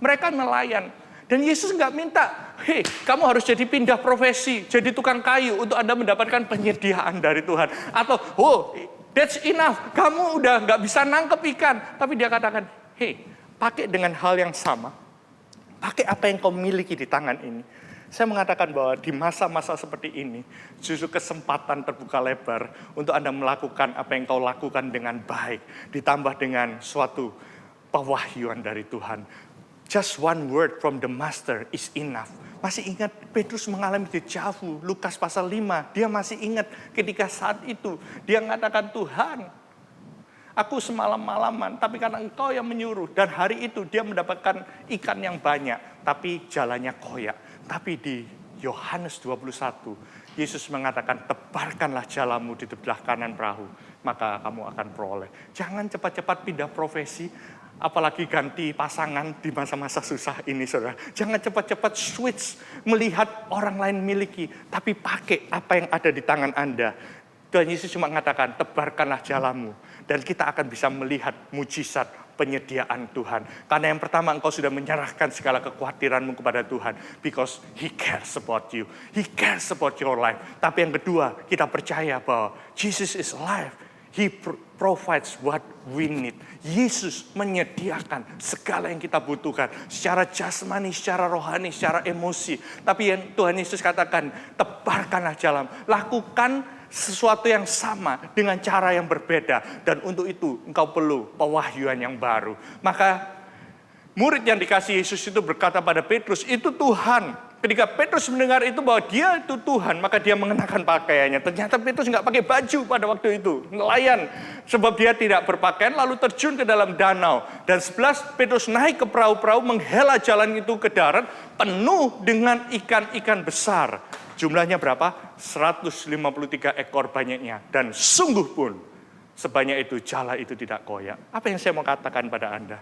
mereka nelayan. Dan Yesus nggak minta, hei kamu harus jadi pindah profesi, jadi tukang kayu untuk Anda mendapatkan penyediaan dari Tuhan. Atau, oh that's enough, kamu udah nggak bisa nangkep ikan. Tapi dia katakan, hei pakai dengan hal yang sama. Pakai apa yang kau miliki di tangan ini. Saya mengatakan bahwa di masa-masa seperti ini, justru kesempatan terbuka lebar untuk Anda melakukan apa yang kau lakukan dengan baik. Ditambah dengan suatu pewahyuan dari Tuhan. Just one word from the master is enough. Masih ingat Petrus mengalami deja vu, Lukas pasal 5. Dia masih ingat ketika saat itu dia mengatakan, Tuhan, aku semalam-malaman, tapi karena engkau yang menyuruh. Dan hari itu dia mendapatkan ikan yang banyak, tapi jalannya koyak. Tapi di Yohanes 21, Yesus mengatakan, tebarkanlah jalamu di sebelah kanan perahu, maka kamu akan peroleh. Jangan cepat-cepat pindah profesi, apalagi ganti pasangan di masa-masa susah ini, saudara. Jangan cepat-cepat switch melihat orang lain miliki, tapi pakai apa yang ada di tangan Anda. Tuhan Yesus cuma mengatakan, tebarkanlah jalamu. Dan kita akan bisa melihat mujizat penyediaan Tuhan. Karena yang pertama, engkau sudah menyerahkan segala kekhawatiranmu kepada Tuhan. Because He cares about you. He cares about your life. Tapi yang kedua, kita percaya bahwa Jesus is alive. He provides what we need. Yesus menyediakan segala yang kita butuhkan. Secara jasmani, secara rohani, secara emosi. Tapi yang Tuhan Yesus katakan, tebarkanlah jalan. Lakukan sesuatu yang sama dengan cara yang berbeda. Dan untuk itu engkau perlu pewahyuan yang baru. Maka murid yang dikasih Yesus itu berkata pada Petrus, itu Tuhan. Ketika Petrus mendengar itu bahwa dia itu Tuhan, maka dia mengenakan pakaiannya. Ternyata Petrus nggak pakai baju pada waktu itu, nelayan. Sebab dia tidak berpakaian, lalu terjun ke dalam danau. Dan 11 Petrus naik ke perahu-perahu, menghela jalan itu ke darat, penuh dengan ikan-ikan besar. Jumlahnya berapa? 153 ekor banyaknya. Dan sungguh pun sebanyak itu jala itu tidak koyak. Apa yang saya mau katakan pada Anda?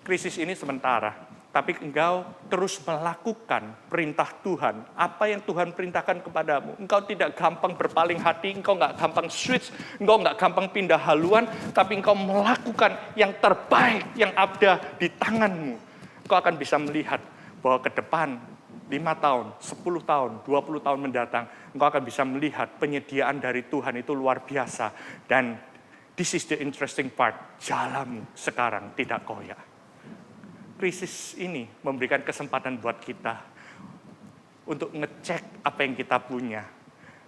Krisis ini sementara. Tapi engkau terus melakukan perintah Tuhan. Apa yang Tuhan perintahkan kepadamu. Engkau tidak gampang berpaling hati. Engkau nggak gampang switch. Engkau nggak gampang pindah haluan. Tapi engkau melakukan yang terbaik yang ada di tanganmu. Engkau akan bisa melihat bahwa ke depan 5 tahun, 10 tahun, 20 tahun mendatang. Engkau akan bisa melihat penyediaan dari Tuhan itu luar biasa. Dan this is the interesting part. Jalanmu sekarang tidak koyak. Krisis ini memberikan kesempatan buat kita untuk ngecek apa yang kita punya.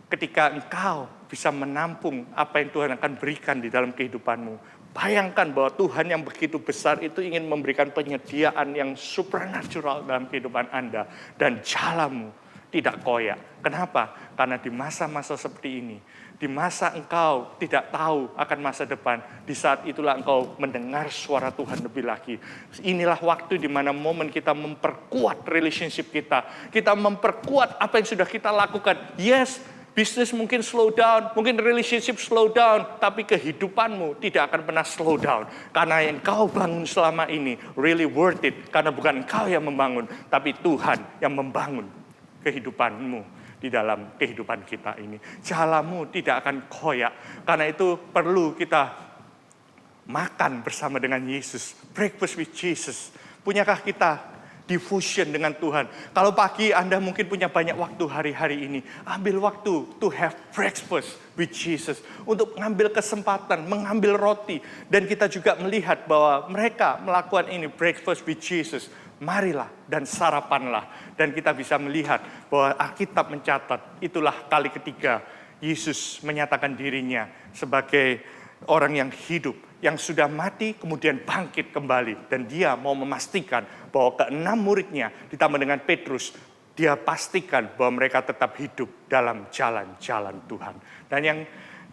Ketika engkau bisa menampung apa yang Tuhan akan berikan di dalam kehidupanmu, bayangkan bahwa Tuhan yang begitu besar itu ingin memberikan penyediaan yang supernatural dalam kehidupan Anda. Dan jalanmu tidak koyak. Kenapa? Karena di masa-masa seperti ini, di masa engkau tidak tahu akan masa depan, di saat itulah engkau mendengar suara Tuhan lebih lagi. Inilah waktu di mana momen kita memperkuat relationship kita. Kita memperkuat apa yang sudah kita lakukan. Yes, bisnis mungkin slow down, mungkin relationship slow down, tapi kehidupanmu tidak akan pernah slow down. Karena yang kau bangun selama ini really worth it. Karena bukan engkau yang membangun, tapi Tuhan yang membangun kehidupanmu. Di dalam kehidupan kita ini. Jalanmu tidak akan koyak. Karena itu perlu kita makan bersama dengan Yesus. Breakfast with Jesus. Punyakah kita devotion dengan Tuhan? Kalau pagi Anda mungkin punya banyak waktu hari-hari ini. Ambil waktu to have breakfast with Jesus. Untuk mengambil kesempatan, mengambil roti. Dan kita juga melihat bahwa mereka melakukan ini, breakfast with Jesus. Marilah dan sarapanlah. Dan kita bisa melihat bahwa Alkitab mencatat itulah kali ketiga Yesus menyatakan dirinya sebagai orang yang hidup, yang sudah mati kemudian bangkit kembali. Dan dia mau memastikan bahwa ke-6 muridnya ditambah dengan Petrus, dia pastikan bahwa mereka tetap hidup dalam jalan-jalan Tuhan. Dan yang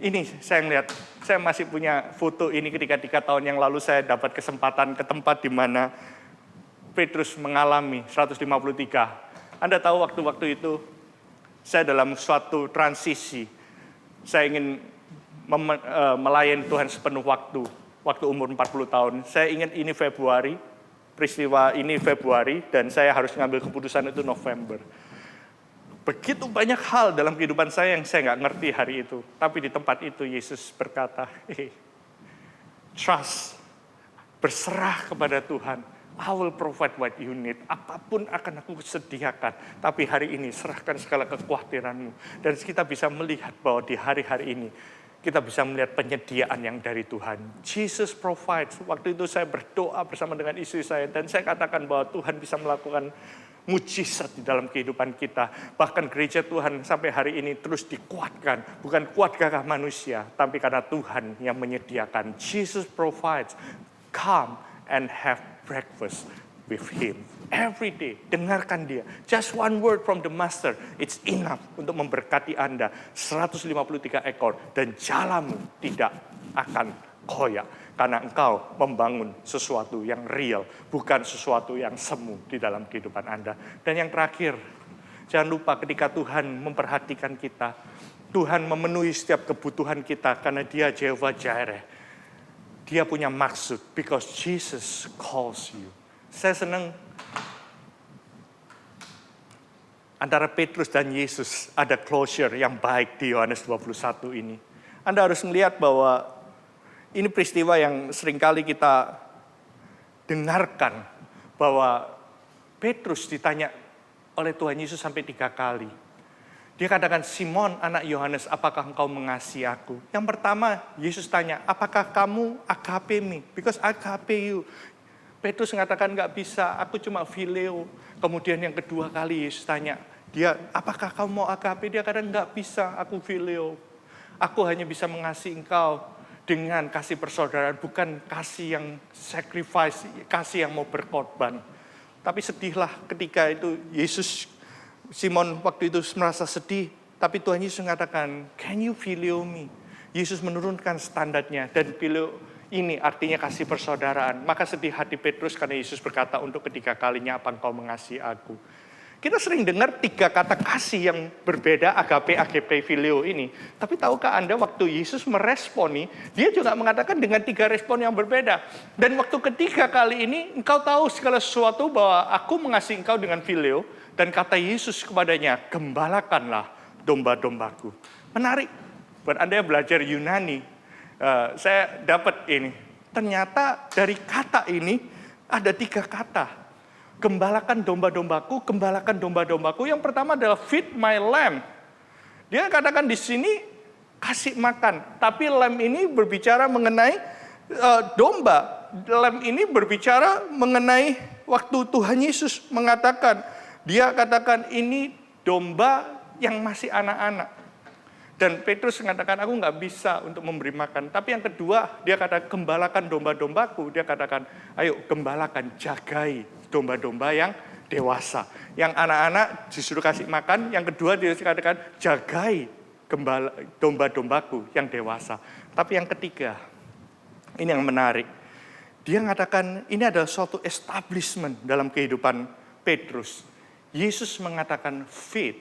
ini saya lihat, saya masih punya foto ini ketika 3 tahun yang lalu saya dapat kesempatan ke tempat di mana Petrus mengalami 153. Anda tahu waktu-waktu itu saya dalam suatu transisi. Saya ingin melayani Tuhan sepenuh waktu umur 40 tahun. Saya ingat ini Februari, peristiwa ini Februari, dan saya harus ngambil keputusan itu November. Begitu banyak hal dalam kehidupan saya yang saya nggak ngerti hari itu. Tapi di tempat itu Yesus berkata, trust, berserah kepada Tuhan. I will provide what you need. Apapun akan aku sediakan. Tapi hari ini serahkan segala kekhawatiranmu. Dan kita bisa melihat bahwa di hari-hari ini kita bisa melihat penyediaan yang dari Tuhan. Jesus provides. Waktu itu saya berdoa bersama dengan istri saya. Dan saya katakan bahwa Tuhan bisa melakukan mujizat di dalam kehidupan kita. Bahkan gereja Tuhan sampai hari ini terus dikuatkan. Bukan kuat gagah manusia. Tapi karena Tuhan yang menyediakan. Jesus provides. Come and have breakfast with Him. Every day, dengarkan dia. Just one word from the Master, it's enough untuk memberkati Anda. 153 ekor dan jalanmu tidak akan koyak. Karena engkau membangun sesuatu yang real, bukan sesuatu yang semu di dalam kehidupan Anda. Dan yang terakhir, jangan lupa ketika Tuhan memperhatikan kita, Tuhan memenuhi setiap kebutuhan kita karena Dia Jehovah Jireh. Dia punya maksud, because Jesus calls you. Saya senang antara Petrus dan Yesus ada closure yang baik di Yohanes 21 ini. Anda harus melihat bahwa ini peristiwa yang seringkali kita dengarkan, bahwa Petrus ditanya oleh Tuhan Yesus sampai 3 kali. Dia katakan, Simon anak Yohanes, apakah engkau mengasihi aku? Yang pertama, Yesus tanya, apakah kamu agape me? Because agape you. Petrus mengatakan, enggak bisa, aku cuma phileo. Kemudian yang kedua kali Yesus tanya, dia, apakah kamu mau agape? Dia katakan, enggak bisa, aku phileo. Aku hanya bisa mengasihi engkau dengan kasih persaudaraan, bukan kasih yang sacrifice, kasih yang mau berkorban. Tapi sedihlah ketika itu Simon waktu itu merasa sedih, tapi Tuhan Yesus mengatakan, can you phileo me? Yesus menurunkan standarnya, dan phileo ini artinya kasih persaudaraan. Maka sedih hati Petrus karena Yesus berkata, untuk ketiga kalinya apa engkau mengasihi aku? Kita sering dengar 3 kata kasih yang berbeda, agape, phileo ini. Tapi tahukah Anda waktu Yesus meresponi, dia juga mengatakan dengan 3 respon yang berbeda. Dan waktu ketiga kali ini, engkau tahu segala sesuatu bahwa aku mengasihi engkau dengan phileo. Dan kata Yesus kepadanya, gembalakanlah domba-dombaku. Menarik, buat Anda yang belajar Yunani, saya dapat ini. Ternyata dari kata ini ada 3 kata. Gembalakan domba-dombaku, gembalakan domba-dombaku. Yang pertama adalah feed my lamb. Dia katakan di sini kasih makan. Tapi lamb ini berbicara mengenai domba. Lamb ini berbicara mengenai waktu Tuhan Yesus mengatakan, dia katakan ini domba yang masih anak-anak. Dan Petrus mengatakan, aku nggak bisa untuk memberi makan. Tapi yang kedua, dia katakan, gembalakan domba-dombaku. Dia katakan, ayo gembalakan, jagai domba-domba yang dewasa. Yang anak-anak disuruh kasih makan. Yang kedua, dia katakan, jagai domba-dombaku yang dewasa. Tapi yang ketiga, ini yang menarik. Dia mengatakan, ini adalah suatu establishment dalam kehidupan Petrus. Yesus mengatakan, feed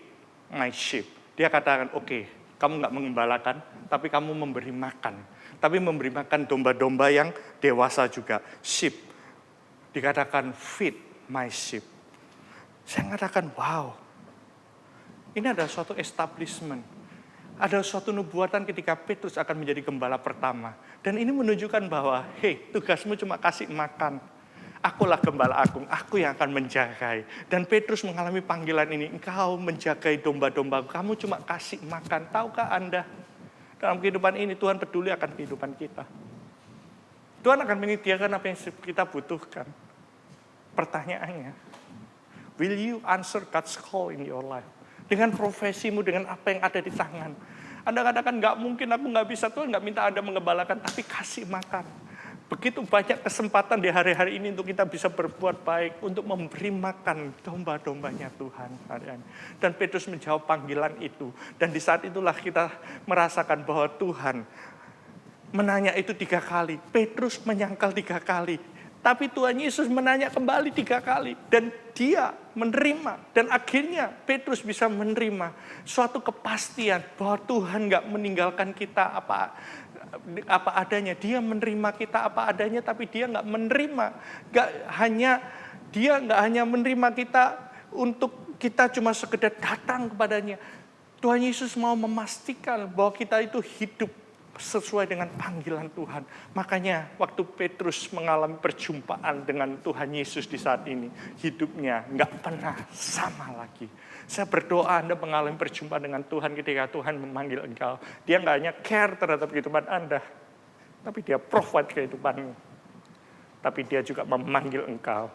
my sheep. Dia katakan, oke, kamu nggak mengembalakan, tapi kamu memberi makan. Tapi memberi makan domba-domba yang dewasa juga. Sheep. Dikatakan, feed my sheep. Saya mengatakan, wow. Ini adalah suatu establishment. Ada suatu nubuatan ketika Petrus akan menjadi gembala pertama. Dan ini menunjukkan bahwa, tugasmu cuma kasih makan. Akulah gembala agung, aku yang akan menjagai. Dan Petrus mengalami panggilan ini, engkau menjagai domba-domba, kamu cuma kasih makan. Tahukah Anda, dalam kehidupan ini Tuhan peduli akan kehidupan kita. Tuhan akan menyediakan apa yang kita butuhkan. Pertanyaannya, will you answer God's call in your life? Dengan profesimu, dengan apa yang ada di tangan. Anda katakan, nggak mungkin, aku nggak bisa. Tuhan nggak minta Anda mengembalakan, tapi kasih makan. Begitu banyak kesempatan di hari-hari ini untuk kita bisa berbuat baik, untuk memberi makan domba-dombanya Tuhan. Dan Petrus menjawab panggilan itu. Dan di saat itulah kita merasakan bahwa Tuhan menanya itu 3 kali. Petrus menyangkal 3 kali. Tapi Tuhan Yesus menanya kembali 3 kali. Dan dia menerima. Dan akhirnya Petrus bisa menerima suatu kepastian bahwa Tuhan gak meninggalkan kita apa adanya. Dia menerima kita apa adanya, tapi dia gak menerima. Dia gak hanya menerima kita untuk kita cuma sekedar datang kepadanya. Tuhan Yesus mau memastikan bahwa kita itu hidup sesuai dengan panggilan Tuhan. Makanya waktu Petrus mengalami perjumpaan dengan Tuhan Yesus di saat ini, hidupnya nggak pernah sama lagi. Saya berdoa Anda mengalami perjumpaan dengan Tuhan ketika Tuhan memanggil engkau. Dia nggak hanya care terhadap kehidupan Anda, tapi dia provide kehidupanmu. Tapi dia juga memanggil engkau.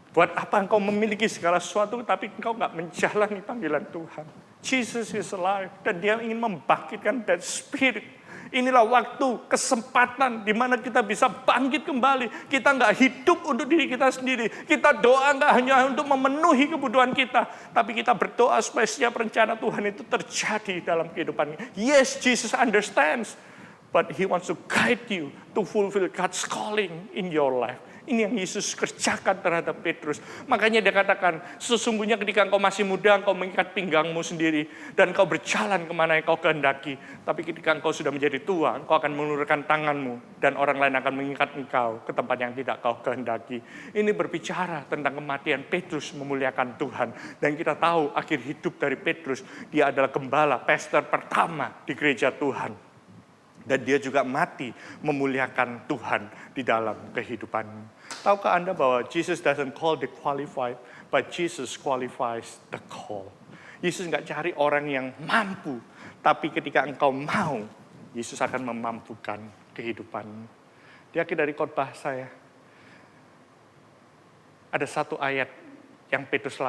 Buat apa engkau memiliki segala sesuatu, tapi engkau nggak menjalani panggilan Tuhan. Jesus is alive, dan dia ingin membangkitkan that spirit. Inilah waktu, kesempatan di mana kita bisa bangkit kembali. Kita nggak hidup untuk diri kita sendiri. Kita doa nggak hanya untuk memenuhi kebutuhan kita, tapi kita berdoa supaya setiap rencana Tuhan itu terjadi dalam kehidupan. Yes, Jesus understands, but He wants to guide you to fulfill God's calling in your life. Ini yang Yesus kerjakan terhadap Petrus. Makanya dia katakan, sesungguhnya ketika engkau masih muda, engkau mengikat pinggangmu sendiri. Dan engkau berjalan kemana yang kau kehendaki. Tapi ketika engkau sudah menjadi tua, engkau akan mengulurkan tanganmu. Dan orang lain akan mengikat engkau ke tempat yang tidak kau kehendaki. Ini berbicara tentang kematian Petrus memuliakan Tuhan. Dan kita tahu akhir hidup dari Petrus, dia adalah gembala, pastor pertama di gereja Tuhan. Dan dia juga mati memuliakan Tuhan di dalam kehidupanmu. Tahukah Anda bahwa Jesus doesn't call the qualified, but Jesus qualifies the call. Yesus nggak cari orang yang mampu, tapi ketika engkau mau, Yesus akan memampukan kehidupanmu. Di akhir dari khotbah saya, ada satu ayat yang Petrus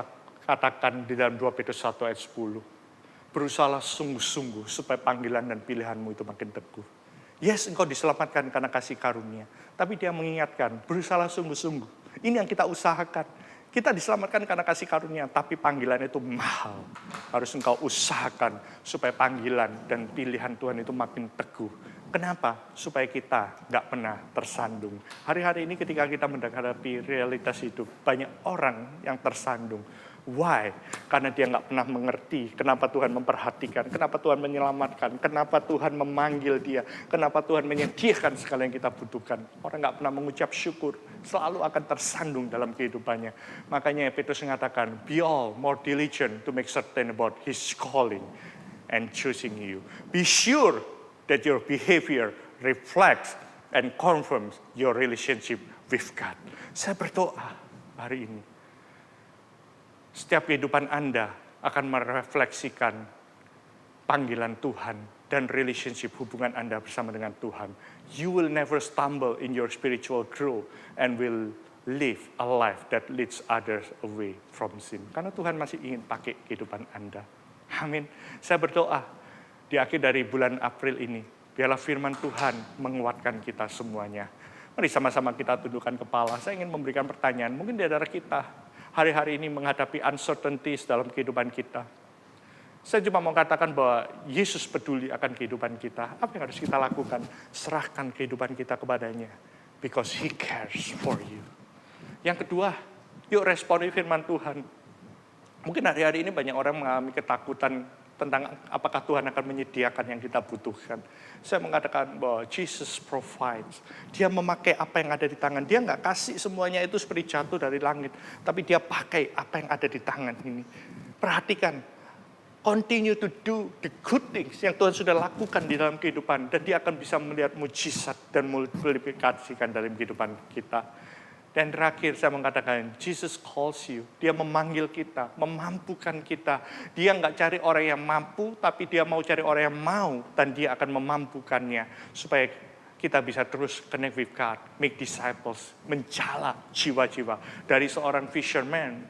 katakan di dalam 2 Petrus 1 ayat 10. Berusahalah sungguh-sungguh supaya panggilan dan pilihanmu itu makin teguh. Yes, engkau diselamatkan karena kasih karunia. Tapi dia mengingatkan, berusahalah sungguh-sungguh. Ini yang kita usahakan. Kita diselamatkan karena kasih karunia, tapi panggilan itu mahal. Harus engkau usahakan supaya panggilan dan pilihan Tuhan itu makin teguh. Kenapa? Supaya kita nggak pernah tersandung. Hari-hari ini ketika kita menghadapi realitas hidup, banyak orang yang tersandung. Why? Karena dia nggak pernah mengerti kenapa Tuhan memperhatikan, kenapa Tuhan menyelamatkan, kenapa Tuhan memanggil dia, kenapa Tuhan menyediakan segala yang kita butuhkan. Orang nggak pernah mengucap syukur, selalu akan tersandung dalam kehidupannya. Makanya Petrus mengatakan, be all more diligent to make certain about His calling and choosing you. Be sure that your behavior reflects and confirms your relationship with God. Saya berdoa hari ini, setiap kehidupan Anda akan merefleksikan panggilan Tuhan dan relationship hubungan Anda bersama dengan Tuhan. You will never stumble in your spiritual growth and will live a life that leads others away from sin. Karena Tuhan masih ingin pakai kehidupan Anda. Amin. Saya berdoa di akhir dari bulan April ini, biarlah firman Tuhan menguatkan kita semuanya. Mari sama-sama kita tundukkan kepala. Saya ingin memberikan pertanyaan, mungkin di antara kita hari-hari ini menghadapi uncertainties dalam kehidupan kita. Saya cuma mau katakan bahwa Yesus peduli akan kehidupan kita. Apa yang harus kita lakukan? Serahkan kehidupan kita kepadanya. Because He cares for you. Yang kedua, yuk responi firman Tuhan. Mungkin hari-hari ini banyak orang mengalami ketakutan tentang apakah Tuhan akan menyediakan yang kita butuhkan. Saya mengatakan bahwa Jesus provides. Dia memakai apa yang ada di tangan. Dia nggak kasih semuanya itu seperti jatuh dari langit. Tapi dia pakai apa yang ada di tangan ini. Perhatikan. Continue to do the good things yang Tuhan sudah lakukan di dalam kehidupan. Dan dia akan bisa melihat mujizat dan multiplikasikan dalam kehidupan kita. Dan terakhir saya mengatakan, Jesus calls you. Dia memanggil kita, memampukan kita. Dia nggak cari orang yang mampu, tapi dia mau cari orang yang mau. Dan dia akan memampukannya. Supaya kita bisa terus connect with God, make disciples, menjala jiwa-jiwa. Dari seorang fisherman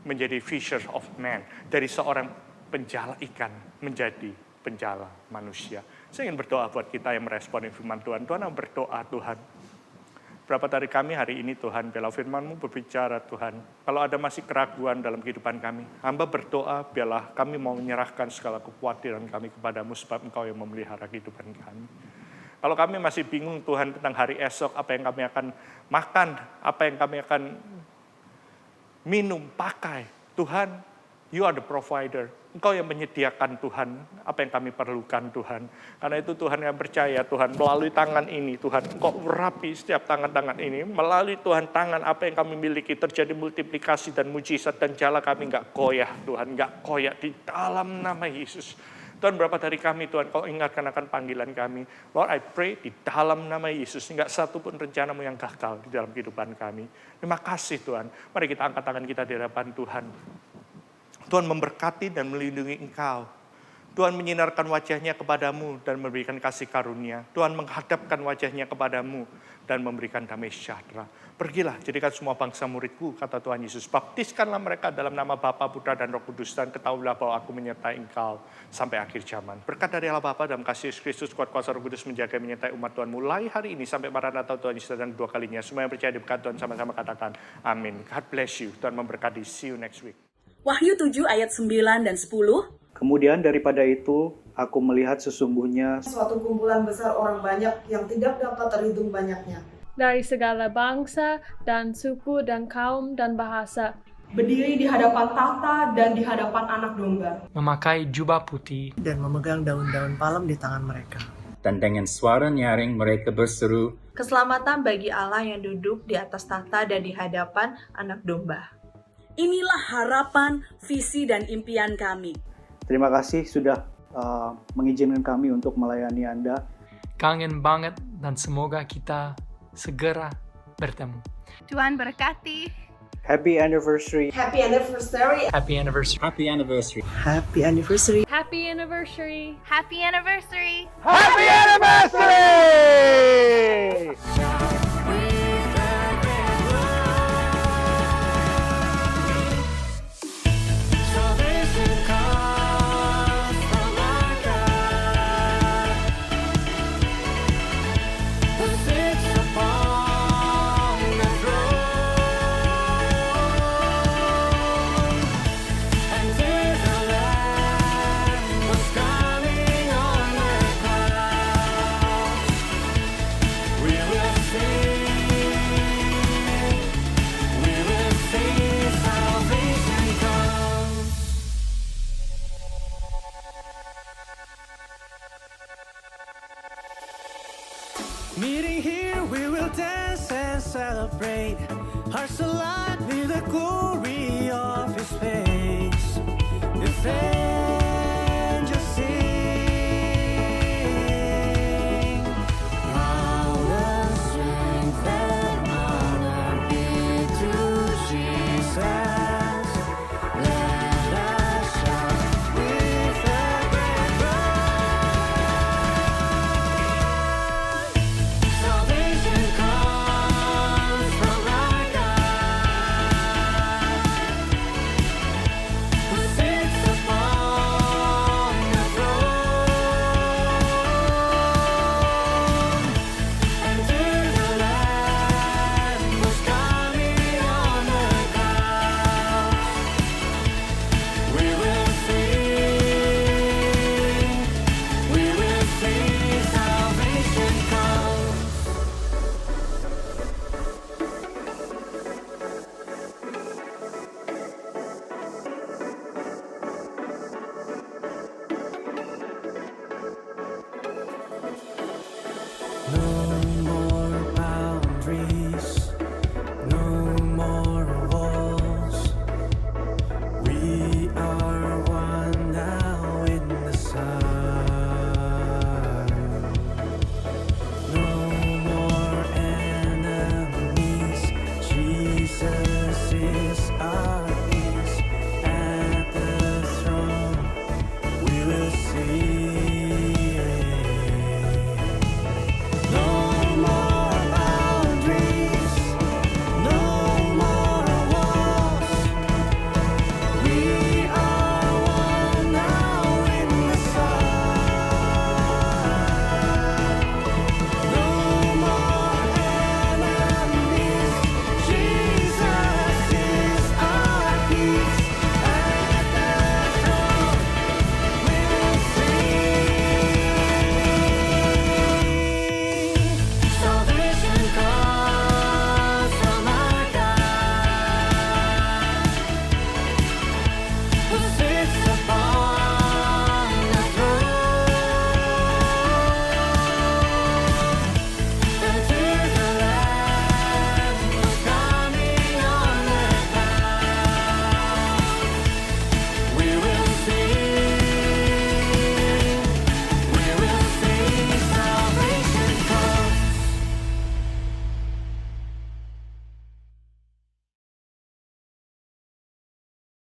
menjadi fisher of men. Dari seorang penjala ikan menjadi penjala manusia. Saya ingin berdoa buat kita yang meresponi firman Tuhan. Tuhan, berdoa Tuhan. Berapa dari kami hari ini Tuhan, biarlah firman-Mu berbicara Tuhan. Kalau ada masih keraguan dalam kehidupan kami, hamba berdoa biarlah kami mau menyerahkan segala kekhawatiran kami kepadamu sebab Engkau yang memelihara kehidupan kami. Kalau kami masih bingung Tuhan tentang hari esok, apa yang kami akan makan, apa yang kami akan minum, pakai. Tuhan, You are the provider. Engkau yang menyediakan Tuhan, apa yang kami perlukan Tuhan. Karena itu Tuhan yang percaya Tuhan, melalui tangan ini Tuhan, Engkau urapi setiap tangan-tangan ini. Melalui Tuhan tangan apa yang kami miliki, terjadi multiplikasi dan mujizat dan jala kami enggak goyah Tuhan, enggak koyak di dalam nama Yesus. Tuhan, berapa dari kami Tuhan, Kau ingatkan akan panggilan kami. Lord, I pray di dalam nama Yesus, enggak satu pun rencana-Mu yang gagal di dalam kehidupan kami. Terima kasih Tuhan. Mari kita angkat tangan kita di hadapan Tuhan. Tuhan memberkati dan melindungi Engkau. Tuhan menyinarkan wajahnya kepadamu dan memberikan kasih karunia. Tuhan menghadapkan wajahnya kepadamu dan memberikan damai sejahtera. Pergilah, jadikan semua bangsa muridku, kata Tuhan Yesus. Baptiskanlah mereka dalam nama Bapa, Putra, dan Roh Kudus. Dan ketahuilah bahwa aku menyertai engkau sampai akhir zaman. Berkat dari Allah Bapa dalam kasih Yesus Kristus, kuat kuasa Roh Kudus menjaga menyertai umat Tuhan mulai hari ini sampai Maranatha Tuhan Yesus dan dua kalinya. Semua yang percaya di berkat Tuhan sama-sama katakan amin. God bless you. Tuhan memberkati. See you next week. Wahyu 7 ayat 9 dan 10. Kemudian daripada itu, aku melihat sesungguhnya suatu kumpulan besar orang banyak yang tidak dapat terhitung banyaknya. Dari segala bangsa dan suku dan kaum dan bahasa. Berdiri di hadapan tahta dan di hadapan anak domba. Memakai jubah putih. Dan memegang daun-daun palem di tangan mereka. Dan dengan suara nyaring mereka berseru, keselamatan bagi Allah yang duduk di atas tahta dan di hadapan anak domba. Inilah harapan, visi, dan impian kami. Terima kasih sudah mengizinkan kami untuk melayani Anda. Kangen banget dan semoga kita segera bertemu. Tuhan berkati. Happy anniversary. Happy anniversary. Happy anniversary. Happy anniversary. Happy anniversary. Happy anniversary. Happy anniversary. Happy anniversary. Meeting here, we will dance and celebrate. Hearts alive with the glory of His face.